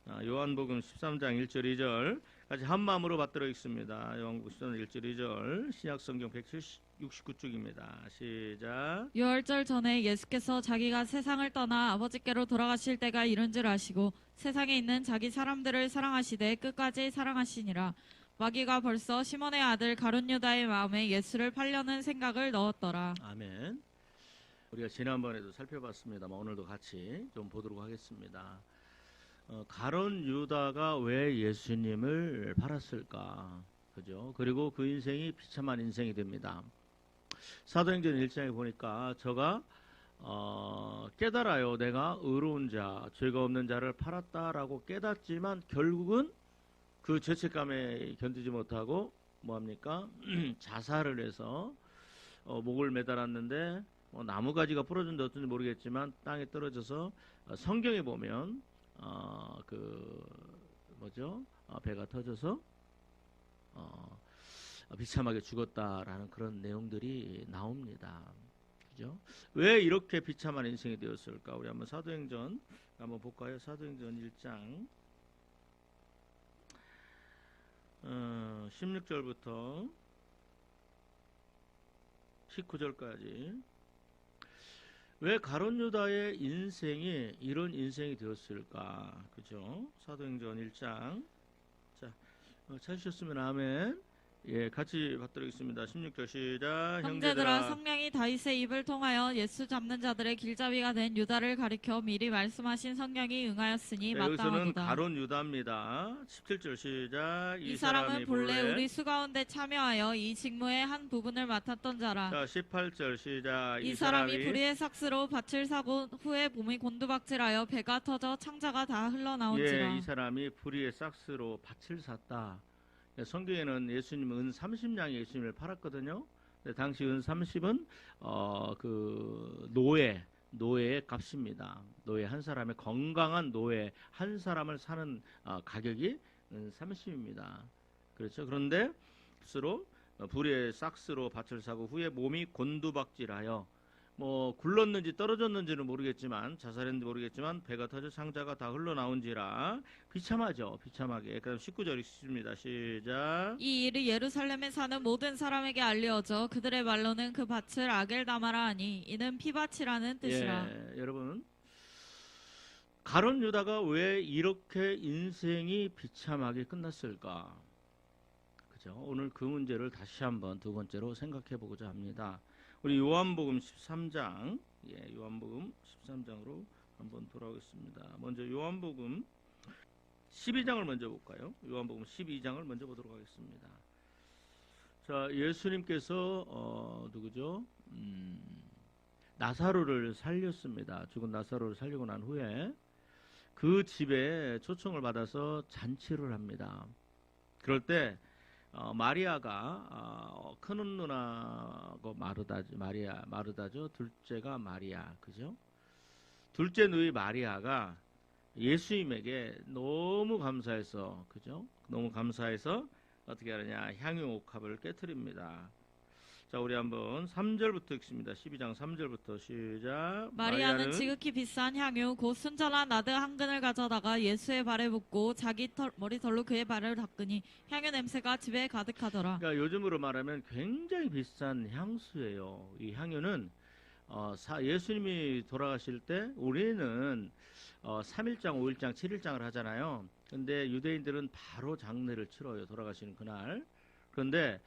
요한복음 13장 1절 2절 같이 한 마음으로 받들어 읽습니다. 요한복음 13장 1절 2절 신약성경 169쪽입니다. 시작. 유월절 전에 예수께서 자기가 세상을 떠나 아버지께로 돌아가실 때가 이른 줄 아시고 세상에 있는 자기 사람들을 사랑하시되 끝까지 사랑하시니라. 마귀가 벌써 시몬의 아들 가룟 유다의 마음에 예수를 팔려는 생각을 넣었더라. 아멘. 우리가 지난번에도 살펴봤습니다만 오늘도 같이 좀 보도록 하겠습니다. 가룟 유다가 왜 예수님을 팔았을까? 그죠? 그리고 그 인생이 비참한 인생이 됩니다. 사도행전 1장에 보니까 저가 깨달아요. 내가 의로운 자, 죄가 없는 자를 팔았다라고 깨닫지만 결국은 그 죄책감에 견디지 못하고 뭐합니까? 자살을 해서 목을 매달았는데 나무가지가 부러진다 어떤지 모르겠지만 땅에 떨어져서 성경에 보면 배가 터져서 비참하게 죽었다라는 그런 내용들이 나옵니다. 그죠? 왜 이렇게 비참한 인생이 되었을까? 우리 한번 사도행전 한번 볼까요? 사도행전 1장 16절부터 19절까지 왜 가룟 유다의 인생이 이런 인생이 되었을까? 그죠? 사도행전 1장. 자, 찾으셨으면 아멘. 예, 같이 받들겠습니다. 16절 시작. 형제들아, 성령이 다윗의 입을 통하여 예수 잡는 자들의 길잡이가 된 유다를 가리켜 미리 말씀하신 성령이 응하였으니 네, 여기서는 마땅하도다. 가룟 유다입니다. 17절 시작. 이 사람은 본래 우리 수 가운데 참여하여 이 직무의 한 부분을 맡았던 자라. 자, 18절 시작. 이 사람이 불의의 삭스로 밭을 사고 후에 몸이 곤두박질하여 배가 터져 창자가 다 흘러나온지라. 예, 이 사람이 불의의 삭스로 밭을 샀다. 성경에는 예수님은 은 30냥에 예수님을 팔았거든요. 당시 은 30은 그 노예의 값입니다. 노예 한 사람의 건강한 노예 한 사람을 사는 가격이 은 30입니다. 그렇죠. 그런데 스스로 불의 삭스로 밭을 사고 후에 몸이 곤두박질하여 굴렀는지 떨어졌는지는 모르겠지만 자살했는지 모르겠지만 배가 터져 상자가 다 흘러나온지라 비참하죠. 비참하게. 그럼 19절 읽습니다. 시작. 이 일이 예루살렘에 사는 모든 사람에게 알려져 그들의 말로는 그 밭을 아겔다마라 하니 이는 피밭이라는 뜻이라. 예, 여러분 가룟 유다가 왜 이렇게 인생이 비참하게 끝났을까? 그죠? 오늘 그 문제를 다시 한번 두 번째로 생각해 보고자 합니다. 우리 요한복음 13장, 요한복음 13장으로 한번 돌아오겠습니다. 먼저 요한복음 12장을 먼저 볼까요? 요한복음 12장을 먼저 보도록 하겠습니다. 자, 예수님께서 누구죠? 나사로를 살렸습니다. 죽은 나사로를 살리고 난 후에 그 집에 초청을 받아서 잔치를 합니다. 그럴 때 마리아가 큰 누나고 마르다죠. 둘째가 마리아, 그죠? 둘째 누이 마리아가 예수님에게 너무 감사해서, 그죠? 너무 감사해서 어떻게 하느냐? 향유 옥합을 깨트립니다. 자, 우리 한번 3절부터 읽습니다. 12장 3절부터 시작. 마리아는 지극히 비싼 향유 곧 순전한 나드 한 근을 가져다가 예수의 발에 붓고 자기 머리털로 그의 발을 닦으니 향유 냄새가 집에 가득하더라. 그러니까 요즘으로 말하면 굉장히 비싼 향수예요. 이 향유는 예수님이 돌아가실 때 우리는 3일장, 5일장, 7일장을 하잖아요. 근데 유대인들은 바로 장례를 치러요. 돌아가시는 그날. 그런데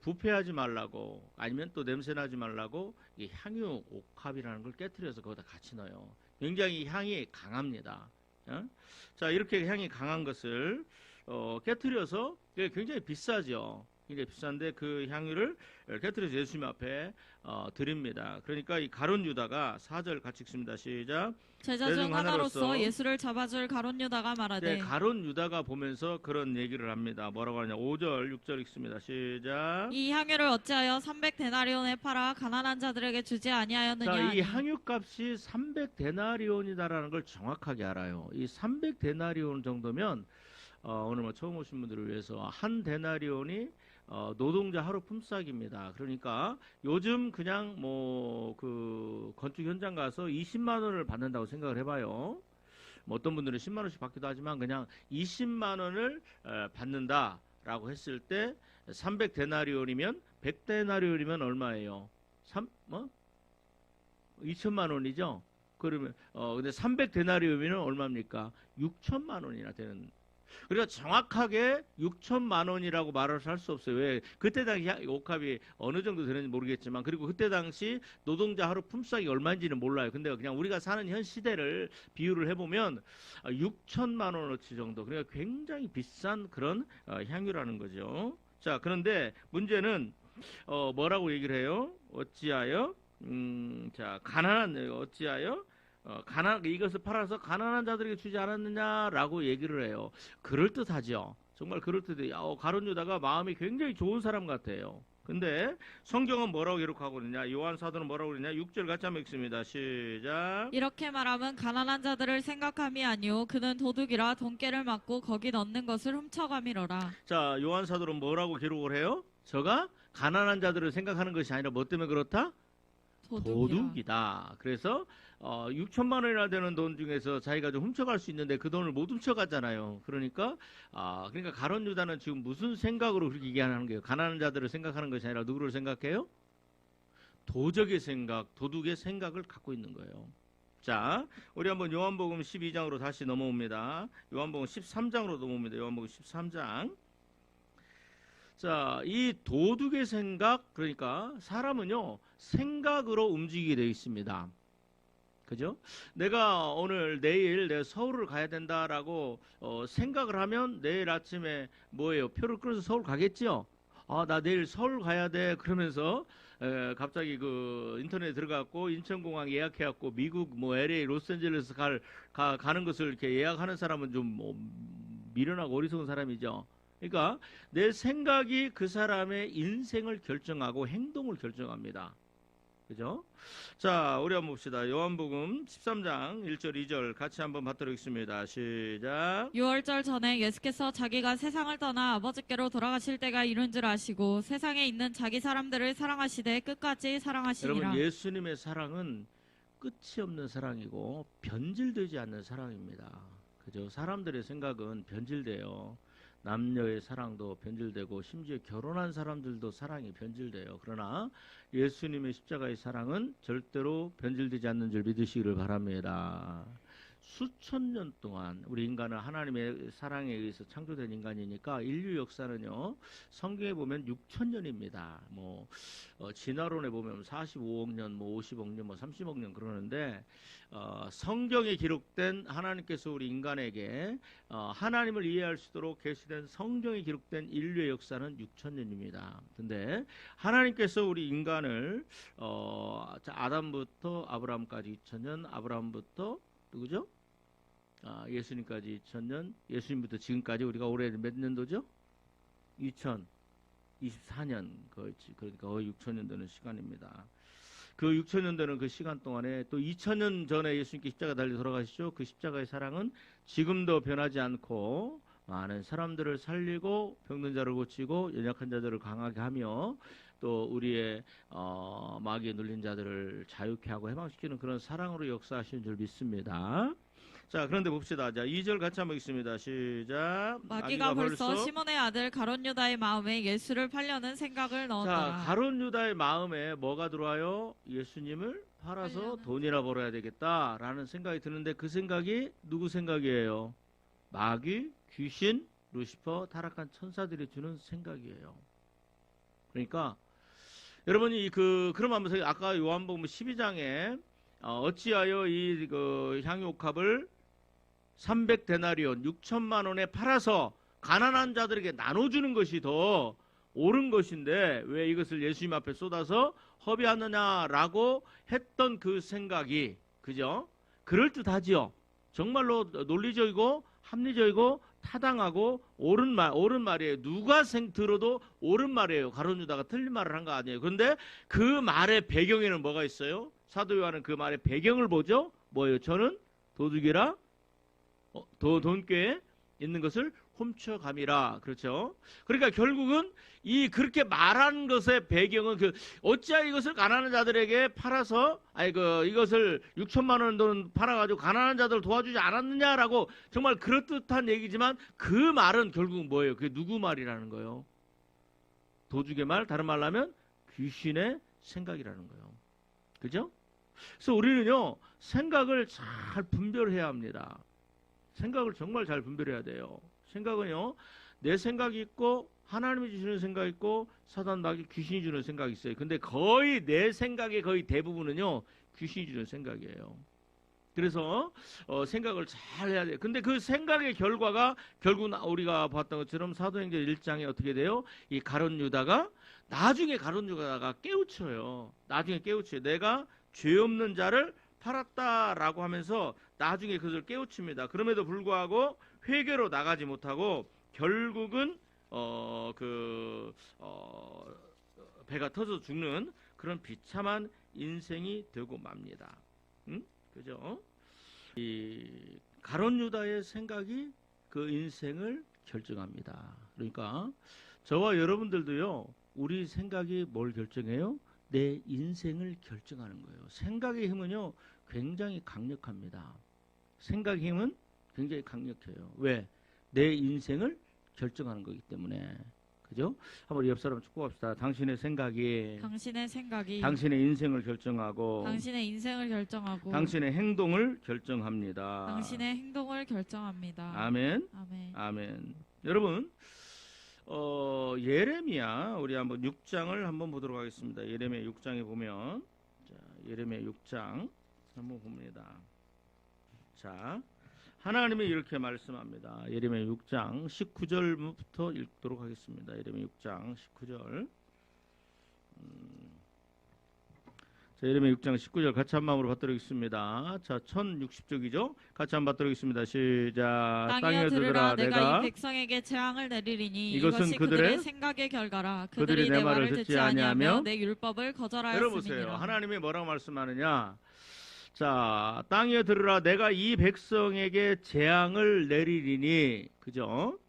부패하지 말라고 아니면 또 냄새나지 말라고 이 향유 옥합이라는 걸 깨트려서 거기다 같이 넣어요. 굉장히 향이 강합니다. 자, 이렇게 향이 강한 것을 깨트려서 굉장히 비싸죠. 굉장히 비싼데 그 향유를 깨트려서 예수님 앞에 드립니다. 그러니까 이 가룟 유다가 4절 같이 읽습니다. 시작. 제자 중 하나로서 예수를 잡아줄 가룟 유다가 말하되. 가룟 유다가 보면서 그런 얘기를 합니다. 뭐라고 하냐? 5절, 6절 읽습니다. 시작. 이 향유를 어찌하여 300데나리온에 팔아 가난한 자들에게 주지 아니하였느냐? 자, 이 향유값이 300데나리온이다라는 걸 정확하게 알아요. 이 300데나리온 정도면 오늘 처음 오신 분들을 위해서 한 데나리온이 노동자 하루 품삯입니다. 그러니까 요즘 그냥 그 건축 현장 가서 20만 원을 받는다고 생각을 해봐요. 뭐 어떤 분들은 10만 원씩 받기도 하지만 그냥 20만 원을 받는다라고 했을 때 300데나리온이면 100데나리온이면 얼마예요? 2천만 원이죠. 그러면 근데 300데나리온이면 얼마입니까? 6천만 원이나 되는. 그러니까 정확하게 6천만 원이라고 말을 할 수 없어요. 왜? 그때 당시 옥합이 어느 정도 되는지 모르겠지만, 그리고 그때 당시 노동자 하루 품삯이 얼마인지는 몰라요. 근데 그냥 우리가 사는 현 시대를 비유를 해보면 6천만 원어치 정도. 그러니까 굉장히 비싼 그런 향유라는 거죠. 자, 그런데 문제는 뭐라고 얘기를 해요? 어찌하여 어찌하여 이것을 팔아서 가난한 자들에게 주지 않았느냐라고 얘기를 해요. 그럴듯하죠. 정말 그럴듯해요. 가룟 유다가 마음이 굉장히 좋은 사람 같아요. 근데 성경은 뭐라고 기록하고 있느냐? 요한 사도는 뭐라고 그러냐? 6절 같이 한번 읽습니다. 시작. 이렇게 말하면 가난한 자들을 생각함이 아니오 그는 도둑이라 돈깨를 맞고 거기 넣는 것을 훔쳐감이로라. 자, 요한 사도는 뭐라고 기록을 해요? 저가 가난한 자들을 생각하는 것이 아니라 뭐 때문에 그렇다? 도둑이다. 그래서 6천만 원이나 되는 돈 중에서 자기가 좀 훔쳐갈 수 있는데 그 돈을 못 훔쳐갔잖아요. 그러니까 가룟 유다는 지금 무슨 생각으로 그렇게 얘기하는 거예요? 가난한 자들을 생각하는 것이 아니라 누구를 생각해요? 도적의 생각, 도둑의 생각을 갖고 있는 거예요. 자, 우리 한번 요한복음 12장으로 다시 넘어옵니다. 요한복음 13장으로 넘어옵니다. 요한복음 13장. 자, 이 도둑의 생각, 그러니까 사람은요 생각으로 움직이게 되어 있습니다. 그죠? 내가 내일 서울을 가야 된다라고 생각을 하면 내일 아침에 뭐예요? 표를 끊어서 서울 가겠죠? 나 내일 서울 가야 돼. 그러면서 갑자기 그 인터넷에 들어갔고 인천공항 예약해갖고 미국 LA 로스앤젤레스 가는 것을 이렇게 예약하는 사람은 좀 미련하고 어리석은 사람이죠. 그러니까 내 생각이 그 사람의 인생을 결정하고 행동을 결정합니다. 그죠? 자, 우리 한번 봅시다. 요한복음 13장 1절 2절 같이 한번 받도록 하겠습니다. 시작. 6월절 전에 예수께서 자기가 세상을 떠나 아버지께로 돌아가실 때가 이른 줄 아시고 세상에 있는 자기 사람들을 사랑하시되 끝까지 사랑하시니라. 여러분, 예수님의 사랑은 끝이 없는 사랑이고 변질되지 않는 사랑입니다. 그죠? 사람들의 생각은 변질돼요. 남녀의 사랑도 변질되고 심지어 결혼한 사람들도 사랑이 변질돼요. 그러나 예수님의 십자가의 사랑은 절대로 변질되지 않는 줄 믿으시기를 바랍니다. 수천 년 동안 우리 인간은 하나님의 사랑에 의해서 창조된 인간이니까 인류 역사는요 성경에 보면 6천 년입니다. 진화론에 보면 45억 년, 50억 년, 30억 년 그러는데 성경에 기록된 하나님께서 우리 인간에게 하나님을 이해할 수 있도록 계시된 성경에 기록된 인류의 역사는 6천 년입니다. 근데 하나님께서 우리 인간을 아담부터 아브라함까지 2천 년, 아브라함부터 누구죠? 예수님까지 2000년, 예수님부터 지금까지 우리가 올해 몇 년도죠? 2024년, 그러니까 거의 6천년 되는 시간입니다. 그 6천년 되는 그 시간 동안에 또 2000년 전에 예수님께 십자가 달려 돌아가시죠. 그 십자가의 사랑은 지금도 변하지 않고 많은 사람들을 살리고 병든 자를 고치고 연약한 자들을 강하게 하며 또 우리의 마귀에 눌린 자들을 자유케 하고 해방시키는 그런 사랑으로 역사하시는 줄 믿습니다. 자, 그런데 봅시다. 자, 2절 같이 한번 읽습니다. 시작. 마귀가 벌써 시몬의 아들 가룟 유다의 마음에 예수를 팔려는 생각을 넣었더라. 자, 가룟 유다의 마음에 뭐가 들어와요? 예수님을 팔아서 돈이나 벌어야 되겠다라는 생각이 드는데 그 생각이 누구 생각이에요? 마귀, 귀신, 루시퍼, 타락한 천사들이 주는 생각이에요. 그러니까 여러분이 그럼 한번 아까 요한복음 12장에 어찌하여 이 향유옥합을 300데나리온 6천만 원에 팔아서 가난한 자들에게 나눠주는 것이 더 옳은 것인데 왜 이것을 예수님 앞에 쏟아서 허비하느냐라고 했던 그 생각이 그죠? 그럴듯하지요. 정말로 논리적이고 합리적이고 타당하고 옳은 말이에요. 누가 들어도 옳은 말이에요. 가룟 유다가 틀린 말을 한 거 아니에요. 그런데 그 말의 배경에는 뭐가 있어요? 사도 요한은 그 말의 배경을 보죠. 뭐예요? 저는 도둑이라 돈꾀에 있는 것을 훔쳐감이라. 그렇죠? 그러니까 결국은 이 그렇게 말하는 것의 배경은 어찌하여 이것을 가난한 자들에게 팔아서 이것을 6천만 원 돈 팔아가지고 가난한 자들을 도와주지 않았느냐라고 정말 그럴듯한 얘기지만 그 말은 결국 뭐예요? 그게 누구 말이라는 거예요? 도둑의 말, 다른 말로 하면 귀신의 생각이라는 거예요. 그죠? 그래서 우리는요, 생각을 잘 분별해야 합니다. 생각을 정말 잘 분별해야 돼요. 생각은요, 내 생각이 있고 하나님이 주시는 생각이 있고 사단 마귀 귀신이 주는 생각이 있어요. 근데 거의 내 생각의 거의 대부분은요, 귀신이 주는 생각이에요. 그래서 생각을 잘 해야 돼요. 근데 그 생각의 결과가 결국 우리가 봤던 것처럼 사도행전 1장에 어떻게 돼요? 이 가룟 유다가 나중에 깨우쳐요. 나중에 깨우쳐요. 내가 죄 없는 자를 팔았다라고 하면서 나중에 그것을 깨우칩니다. 그럼에도 불구하고 회개로 나가지 못하고 결국은 배가 터져 죽는 그런 비참한 인생이 되고 맙니다. 응? 그죠? 이 가룟 유다의 생각이 그 인생을 결정합니다. 그러니까 저와 여러분들도요, 우리 생각이 뭘 결정해요? 내 인생을 결정하는 거예요. 생각의 힘은요, 굉장히 강력합니다. 생각의 힘은 굉장히 강력해요. 왜? 내 인생을 결정하는 거기 때문에. 그죠? 한번 옆 사람 축구 합시다. 당신의 생각이 당신의 인생을 결정하고 당신의 행동을 결정합니다. 아멘. 아멘. 여러분, 예레미야 우리 한번 6장을 한번 보도록 하겠습니다. 예레미야 6장에 보면, 자, 예레미야 6장 한번 봅니다. 자, 하나님이 이렇게 말씀합니다. 예레미야 6장 19절부터 읽도록 하겠습니다. 예레미야 6장 19절. 자, 예레미야 6장 19절 같이 한 마음으로 받들겠습니다. 자, 1060쪽이죠. 같이 한번 받들겠습니다. 시작. 땅이여 들으라. 내가 이 백성에게 재앙을 내리리니 이것이 그들의 생각의 결과라. 그들이 내 말을 듣지 아니하며 내 율법을 거절하였음이니라. 들어보세요. 하나님이 뭐라고 말씀하느냐. 자, 땅이여 들으라. 내가 이 백성에게 재앙을 내리리니, 그죠?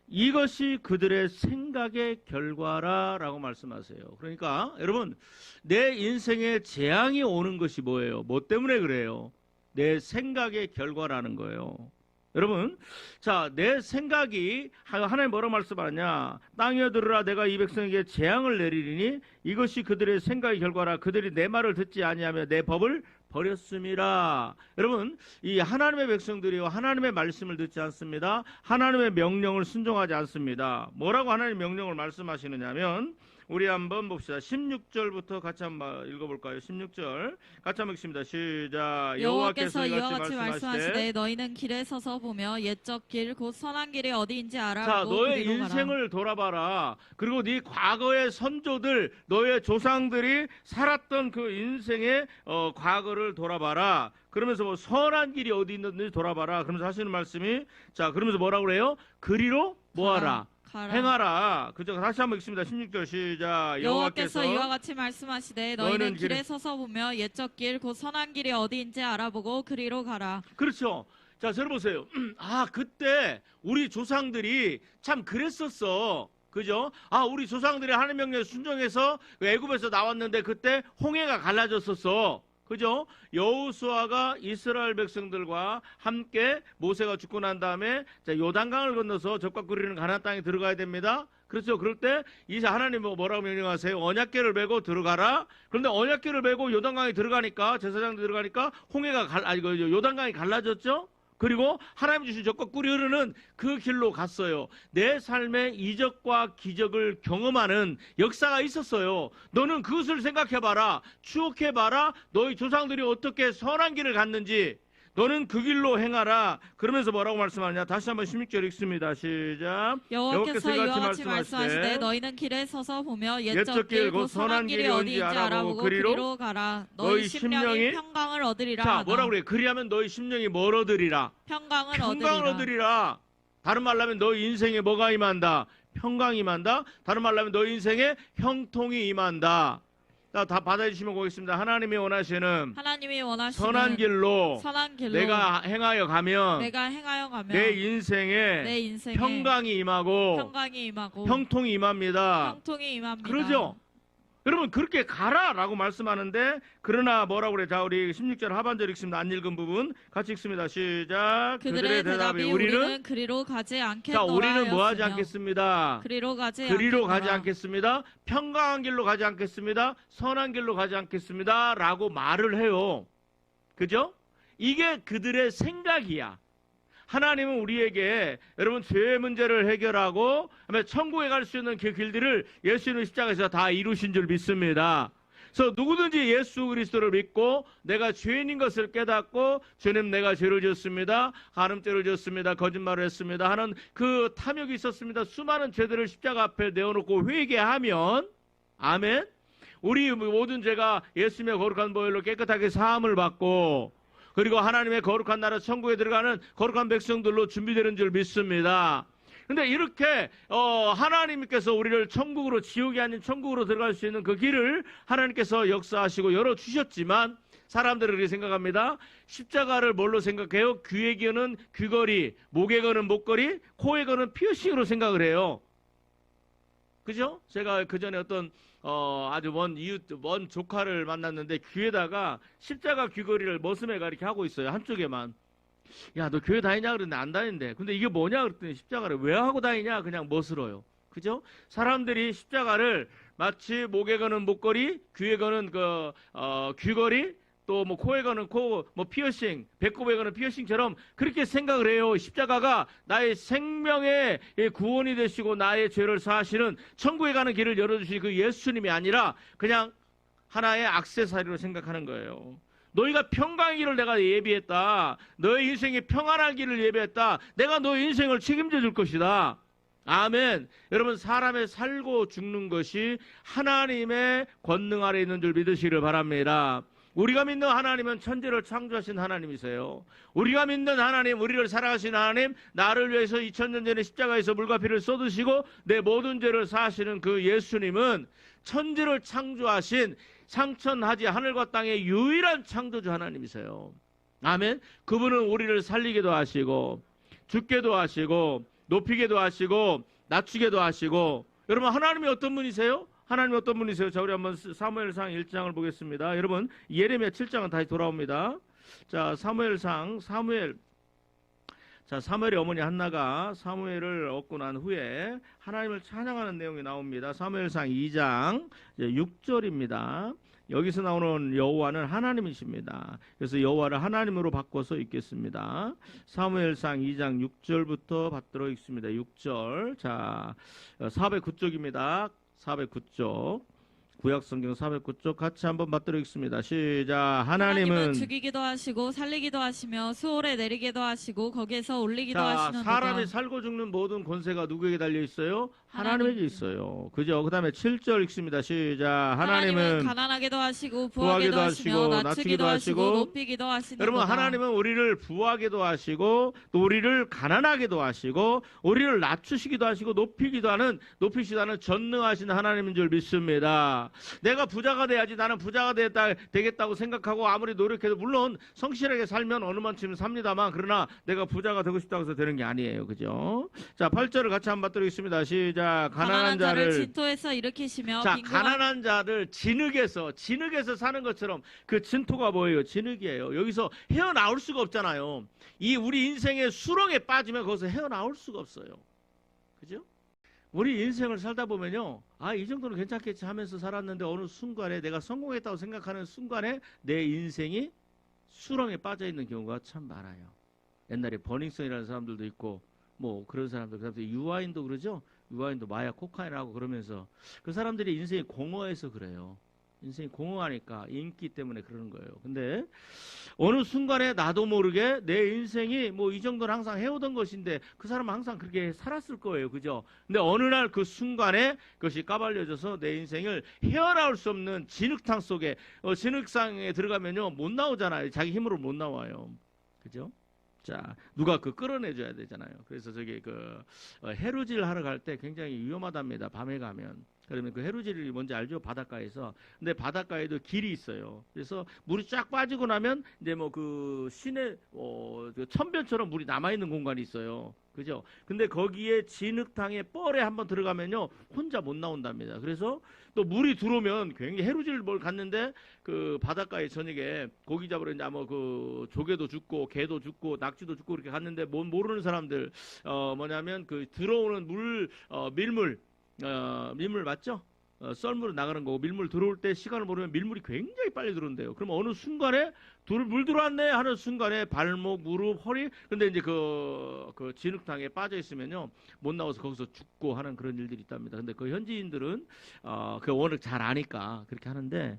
이것이 그들의 생각의 결과라라고 말씀하세요. 그러니까 여러분, 내 인생에 재앙이 오는 것이 뭐예요? 뭐 때문에 그래요? 내 생각의 결과라는 거예요. 여러분, 자, 내 생각이 하나님 뭐라고 말씀하냐? 땅이여 들으라. 내가 이 백성에게 재앙을 내리리니 이것이 그들의 생각의 결과라. 그들이 내 말을 듣지 아니하며 내 법을 버렸음이라. 여러분, 이 하나님의 백성들이요, 하나님의 말씀을 듣지 않습니다. 하나님의 명령을 순종하지 않습니다. 뭐라고 하나님의 명령을 말씀하시느냐면, 우리 한번 봅시다. 16절부터 같이 한번 읽어볼까요? 16절 같이 한번 읽습니다. 시작. 여호와께서 이와 같이 말씀하시되 너희는 길에 서서 보며 옛적 길 곧 선한 길이 어디인지 알아보고 자, 너의 인생을 돌아봐라. 그리고 네 과거의 선조들, 너의 조상들이 살았던 그 인생의 과거를 돌아봐라. 그러면서 뭐 선한 길이 어디 있는지 돌아봐라. 그러면서 하시는 말씀이, 자, 그러면서 뭐라고 그래요? 그리로 뭐하라? 행하라. 그죠? 다시 한번 읽습니다. 16절 시작. 여호와께서 이와 같이 말씀하시되 너희는 길에 서서 보며 옛적 길 곧 선한 길이 어디인지 알아보고 그리로 가라. 그렇죠. 자, 들어보세요. 아, 그때 우리 조상들이 참 그랬었어. 그죠? 아, 우리 조상들이 하나님 명령에 순종해서 애굽에서 나왔는데 그때 홍해가 갈라졌었어. 그죠? 여호수아가 이스라엘 백성들과 함께 모세가 죽고 난 다음에 요단강을 건너서 적과 꿀이는 가나안 땅에 들어가야 됩니다. 그렇죠? 그럴 때 이제 하나님 뭐라고 명령하세요? 언약궤를 메고 들어가라. 그런데 언약궤를 메고 요단강에 들어가니까, 제사장들 들어가니까 요단강이 갈라졌죠? 그리고 하나님 주신 적과 꿀이 흐르는 그 길로 갔어요. 내 삶의 이적과 기적을 경험하는 역사가 있었어요. 너는 그것을 생각해봐라. 추억해봐라. 너희 조상들이 어떻게 선한 길을 갔는지 너는 그 길로 행하라. 그러면서 뭐라고 말씀하느냐? 다시 한번 16절 읽습니다. 시작. 여호와께서 이와 같이 말씀하시되 너희는 길에 서서 보며 옛적 길 곧 선한 길이 어디인지 알아보고 그리로 가라. 너희 심령이 평강을 얻으리라. 자, 뭐라고 그래요? 그리하면 너희 심령이 뭘 얻으리라? 평강을 얻으리라. 다른 말로 하면 너희 인생에 뭐가 임한다? 평강이 임한다. 다른 말로 하면 너희 인생에 형통이 임한다. 다 받아주시면 보겠습니다. 하나님이 원하시는 하나님이 원하시는 선한 길로 선한 길로 내가 행하여 가면 내 인생에 평강이 임하고 형통이 임합니다. 그러죠? 여러분 그렇게 가라라고 말씀하는데 그러나 뭐라고 그래? 자 우리 16절 하반절 읽습니다. 안 읽은 부분 같이 읽습니다. 시작. 그들의 대답이 우리는 그리로 가지 않겠노라. 자 우리는 뭐 하지 않겠습니다. 그리로 가지 않겠습니다. 평강한 길로 가지 않겠습니다. 선한 길로 가지 않겠습니다. 라고 말을 해요. 그죠? 이게 그들의 생각이야. 하나님은 우리에게 여러분 죄의 문제를 해결하고 천국에 갈 수 있는 그 길들을 예수님 십자가에서 다 이루신 줄 믿습니다. 그래서 누구든지 예수 그리스도를 믿고 내가 죄인인 것을 깨닫고 주님 내가 죄를 지었습니다. 간음죄를 지었습니다. 거짓말을 했습니다. 하는 그 탐욕이 있었습니다. 수많은 죄들을 십자가 앞에 내어놓고 회개하면 아멘. 우리 모든 죄가 예수님의 거룩한 보혈로 깨끗하게 사함을 받고 그리고 하나님의 거룩한 나라 천국에 들어가는 거룩한 백성들로 준비되는 줄 믿습니다. 근데 이렇게 하나님께서 우리를 천국으로 지옥이 아닌 천국으로 들어갈 수 있는 그 길을 하나님께서 역사하시고 열어주셨지만 사람들은 그렇게 생각합니다. 십자가를 뭘로 생각해요? 귀에 거는 귀걸이, 목에 거는 목걸이, 코에 거는 피어싱으로 생각을 해요. 그죠? 제가 그 전에 어떤 아주 먼 조카를 만났는데 귀에다가 십자가 귀걸이를 머슴애가 이렇게 하고 있어요. 한쪽에만. 야, 너 교회 다니냐? 그랬는데 안 다닌대. 근데 이게 뭐냐? 그랬더니 십자가를 왜 하고 다니냐? 그냥 멋으로요. 그죠? 사람들이 십자가를 마치 목에 거는 목걸이, 귀에 거는 귀걸이, 또 뭐 코에 거는 피어싱, 배꼽에 거는 피어싱처럼 그렇게 생각을 해요. 십자가가 나의 생명의 구원이 되시고 나의 죄를 사하시는 천국에 가는 길을 열어주신 그 예수님이 아니라 그냥 하나의 액세서리로 생각하는 거예요. 너희가 평강의 길을 내가 예비했다. 너의 인생이 평안한 길을 예비했다. 내가 너의 인생을 책임져 줄 것이다. 아멘. 여러분 사람의 살고 죽는 것이 하나님의 권능 아래 있는 줄 믿으시기를 바랍니다. 우리가 믿는 하나님은 천지를 창조하신 하나님이세요. 우리가 믿는 하나님, 우리를 사랑하신 하나님, 나를 위해서 2000년 전에 십자가에서 물과 피를 쏟으시고 내 모든 죄를 사하시는 그 예수님은 천지를 창조하신 상천하지 하늘과 땅의 유일한 창조주 하나님이세요. 아멘. 그분은 우리를 살리기도 하시고 죽게도 하시고 높이기도 하시고 낮추기도 하시고 여러분 하나님이 어떤 분이세요? 하나님이 어떤 분이세요? 자, 우리 한번 사무엘상 1장을 보겠습니다. 여러분, 예레미야 7장은 다시 돌아옵니다. 자, 사무엘의 어머니 한나가 사무엘을 얻고 난 후에 하나님을 찬양하는 내용이 나옵니다. 사무엘상 2장 6절입니다. 여기서 나오는 여호와는 하나님이십니다. 그래서 여호와를 하나님으로 바꿔서 읽겠습니다. 사무엘상 2장 6절부터 받도록 읽습니다. 6절. 자, 409쪽입니다. 409쪽. 구약성경 409쪽 같이 한번 받도록 읽습니다. 시작. 하나님은 죽이기도 하시고 살리기도 하시며 수월에 내리기도 하시고 거기에서 올리기도 하시는 사람이 살고 죽는 모든 권세가 누구에게 달려 있어요? 하나님에게 있어요. 그죠? 그 다음에 7절 읽습니다. 시작. 하나님은 가난하게도 하시고 부하게도 하시며 낮추기도 하시고 높이기도 하시는 여러분 거다. 하나님은 우리를 부하게도 하시고 또 우리를 가난하게도 하시고 우리를 낮추시기도 하시고 높이시도 하는 전능하신 하나님인 줄 믿습니다. 내가 부자가 돼야지 나는 부자가 되겠다고 생각하고 아무리 노력해도 물론 성실하게 살면 어느 만큼 삽니다만 그러나 내가 부자가 되고 싶다고 해서 되는 게 아니에요. 그죠? 자 8절을 같이 한번 받도록 시작. 가난한 자를 진토에서 일으키시며 가난한 자를 진흙에서 사는 것처럼 그 진토가 뭐예요? 진흙이에요. 여기서 헤어나올 수가 없잖아요. 우리 인생의 수렁에 빠지면 거기서 헤어나올 수가 없어요. 그죠? 우리 인생을 살다 보면요. 이 정도는 괜찮겠지 하면서 살았는데 어느 순간에 내가 성공했다고 생각하는 순간에 내 인생이 수렁에 빠져 있는 경우가 참 많아요. 옛날에 버닝썬이라는 사람들도 있고 뭐 그런 사람들, 그다음에 유아인도 그러죠. 유아인도 마약 코카인하고 그러면서 그 사람들이 인생이 공허해서 그래요. 인생이 공허하니까 인기 때문에 그러는 거예요. 근데 어느 순간에 나도 모르게 내 인생이 뭐 이 정도는 항상 해오던 것인데 그 사람은 항상 그렇게 살았을 거예요. 그죠? 근데 어느 날 그 순간에 그것이 까발려져서 내 인생을 헤어나올 수 없는 진흙탕 속에 진흙상에 들어가면요 못 나오잖아요. 자기 힘으로 못 나와요. 그죠? 자, 누가 끌어내줘야 되잖아요. 그래서 저기 해루질 하러 갈 때 굉장히 위험하답니다. 밤에 가면. 그러면 그 해루질이 뭔지 알죠? 바닷가에서. 근데 바닷가에도 길이 있어요. 그래서 물이 쫙 빠지고 나면 이제 뭐 그 시내 그 천변처럼 물이 남아 있는 공간이 있어요. 그죠? 근데 거기에 진흙탕에 뻘에 한번 들어가면요 혼자 못 나온답니다. 그래서 또 물이 들어오면 굉장히 해루질 뭘 갔는데 그 바닷가에 저녁에 고기 잡으러 이제 뭐 그 조개도 죽고 개도 죽고 낙지도 죽고 이렇게 갔는데 모르는 사람들 뭐냐면 그 들어오는 밀물 맞죠? 썰물로 나가는 거고 밀물 들어올 때 시간을 모르면 밀물이 굉장히 빨리 들어온대요. 그럼 어느 순간에 물 들어왔네 하는 순간에 발목, 무릎, 허리 근데 이제 그 진흙탕에 빠져 있으면요 못 나와서 거기서 죽고 하는 그런 일들이 있답니다. 근데 그 현지인들은 그 워낙 잘 아니까 그렇게 하는데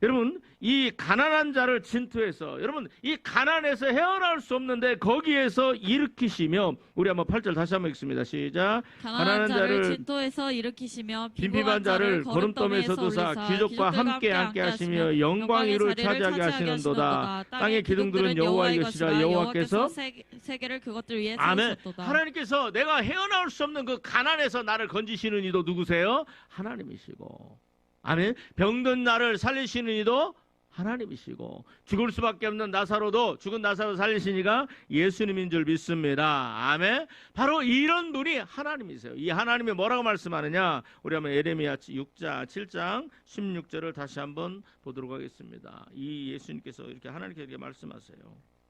여러분 이 가난한 자를 진토해서 여러분 이 가난에서 헤어나올 수 없는데 거기에서 일으키시며 우리 한번 8절 다시 한번 읽습니다. 시작. 가난한 자를 진토에서 일으키시며 빈핍한 자를 거름더미에서 두사 귀족과 함께 앉게 하시며 영광의 위를 차지하게 하시는도다. 땅의 기둥들은 여호와의 것이라 여호와께서 세계를 그것들 위에 아멘. 세우셨도다. 하나님께서 내가 헤어나올 수 없는 그 가난에서 나를 건지시는 이도 누구세요? 하나님이시고 아멘. 병든 나를 살리시는 이도 하나님이시고 죽을 수밖에 없는 나사로도 죽은 나사로 살리시니가 예수님인 줄 믿습니다. 아멘. 바로 이런 분이 하나님이세요. 이 하나님이 뭐라고 말씀하느냐 우리 한번 예레미야 7장 16절을 다시 한번 보도록 하겠습니다. 이 예수님께서 이렇게 하나님께 이렇게 말씀하세요.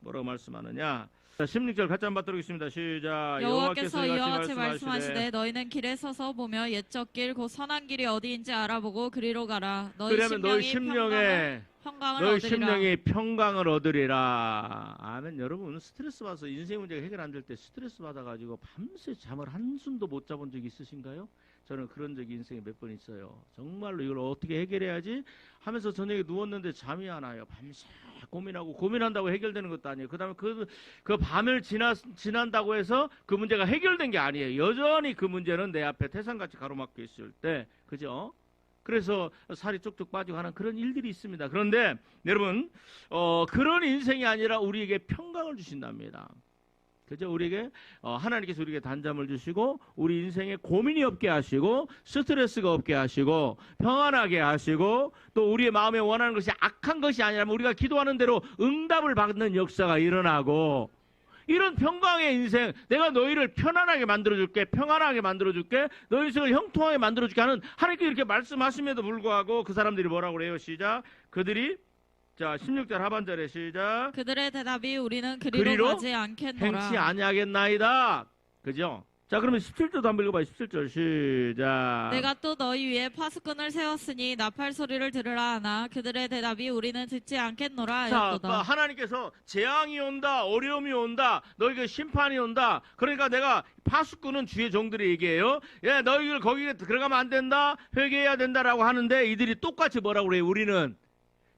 뭐라고 말씀하느냐 16절 같이 한번 받도록하겠습니다. 시작. 여호와께서 이와 같이 말씀하시되 너희는 길에 서서 보며 옛적 길 곧 선한 길이 어디인지 알아보고 그리로 가라. 그러면 너희 심령이 평강을 얻으리라. 아멘. 여러분 스트레스 받아서 인생 문제가 해결 안 될 때 스트레스 받아가지고 밤새 잠을 한숨도 못 자본 적 있으신가요? 저는 그런 적이 인생에 몇 번 있어요. 정말로 이걸 어떻게 해결해야지 하면서 저녁에 누웠는데 잠이 안 와요. 밤새 고민한다고 해결되는 것도 아니에요. 그다음에 그 밤을 지난다고 해서 그 문제가 해결된 게 아니에요. 여전히 그 문제는 내 앞에 태산같이 가로막혀 있을 때, 그죠? 그래서 살이 쪽쪽 빠지고 하는 그런 일들이 있습니다. 그런데 여러분 그런 인생이 아니라 우리에게 평강을 주신답니다. 그죠? 우리에게 하나님께서 우리에게 단잠을 주시고 우리 인생에 고민이 없게 하시고 스트레스가 없게 하시고 평안하게 하시고 또 우리의 마음에 원하는 것이 악한 것이 아니라 우리가 기도하는 대로 응답을 받는 역사가 일어나고 이런 평강의 인생, 내가 너희를 편안하게 만들어줄게, 평안하게 만들어줄게, 너희 인생을 형통하게 만들어줄게 하는 하나님께 이렇게 말씀하심에도 불구하고 그 사람들이 뭐라고 그래요? 시작. 그들이 자 16절 하반절에 시작. 그들의 대답이 우리는 그리로 가지 않겠노라. 행치 아니하겠나이다. 그죠? 자 그러면 17절도 한번 읽어봐요. 17절 시작. 내가 또 너희 위에 파수꾼을 세웠으니 나팔 소리를 들으라 하나 그들의 대답이 우리는 듣지 않겠노라 하였도다. 자 하나님께서 재앙이 온다, 어려움이 온다, 너희가 심판이 온다. 그러니까 내가 파수꾼은 주의 종들이 얘기해요. 예, 너희들 거기에 들어가면 안 된다, 회개해야 된다라고 하는데 이들이 똑같이 뭐라고 그래요? 우리는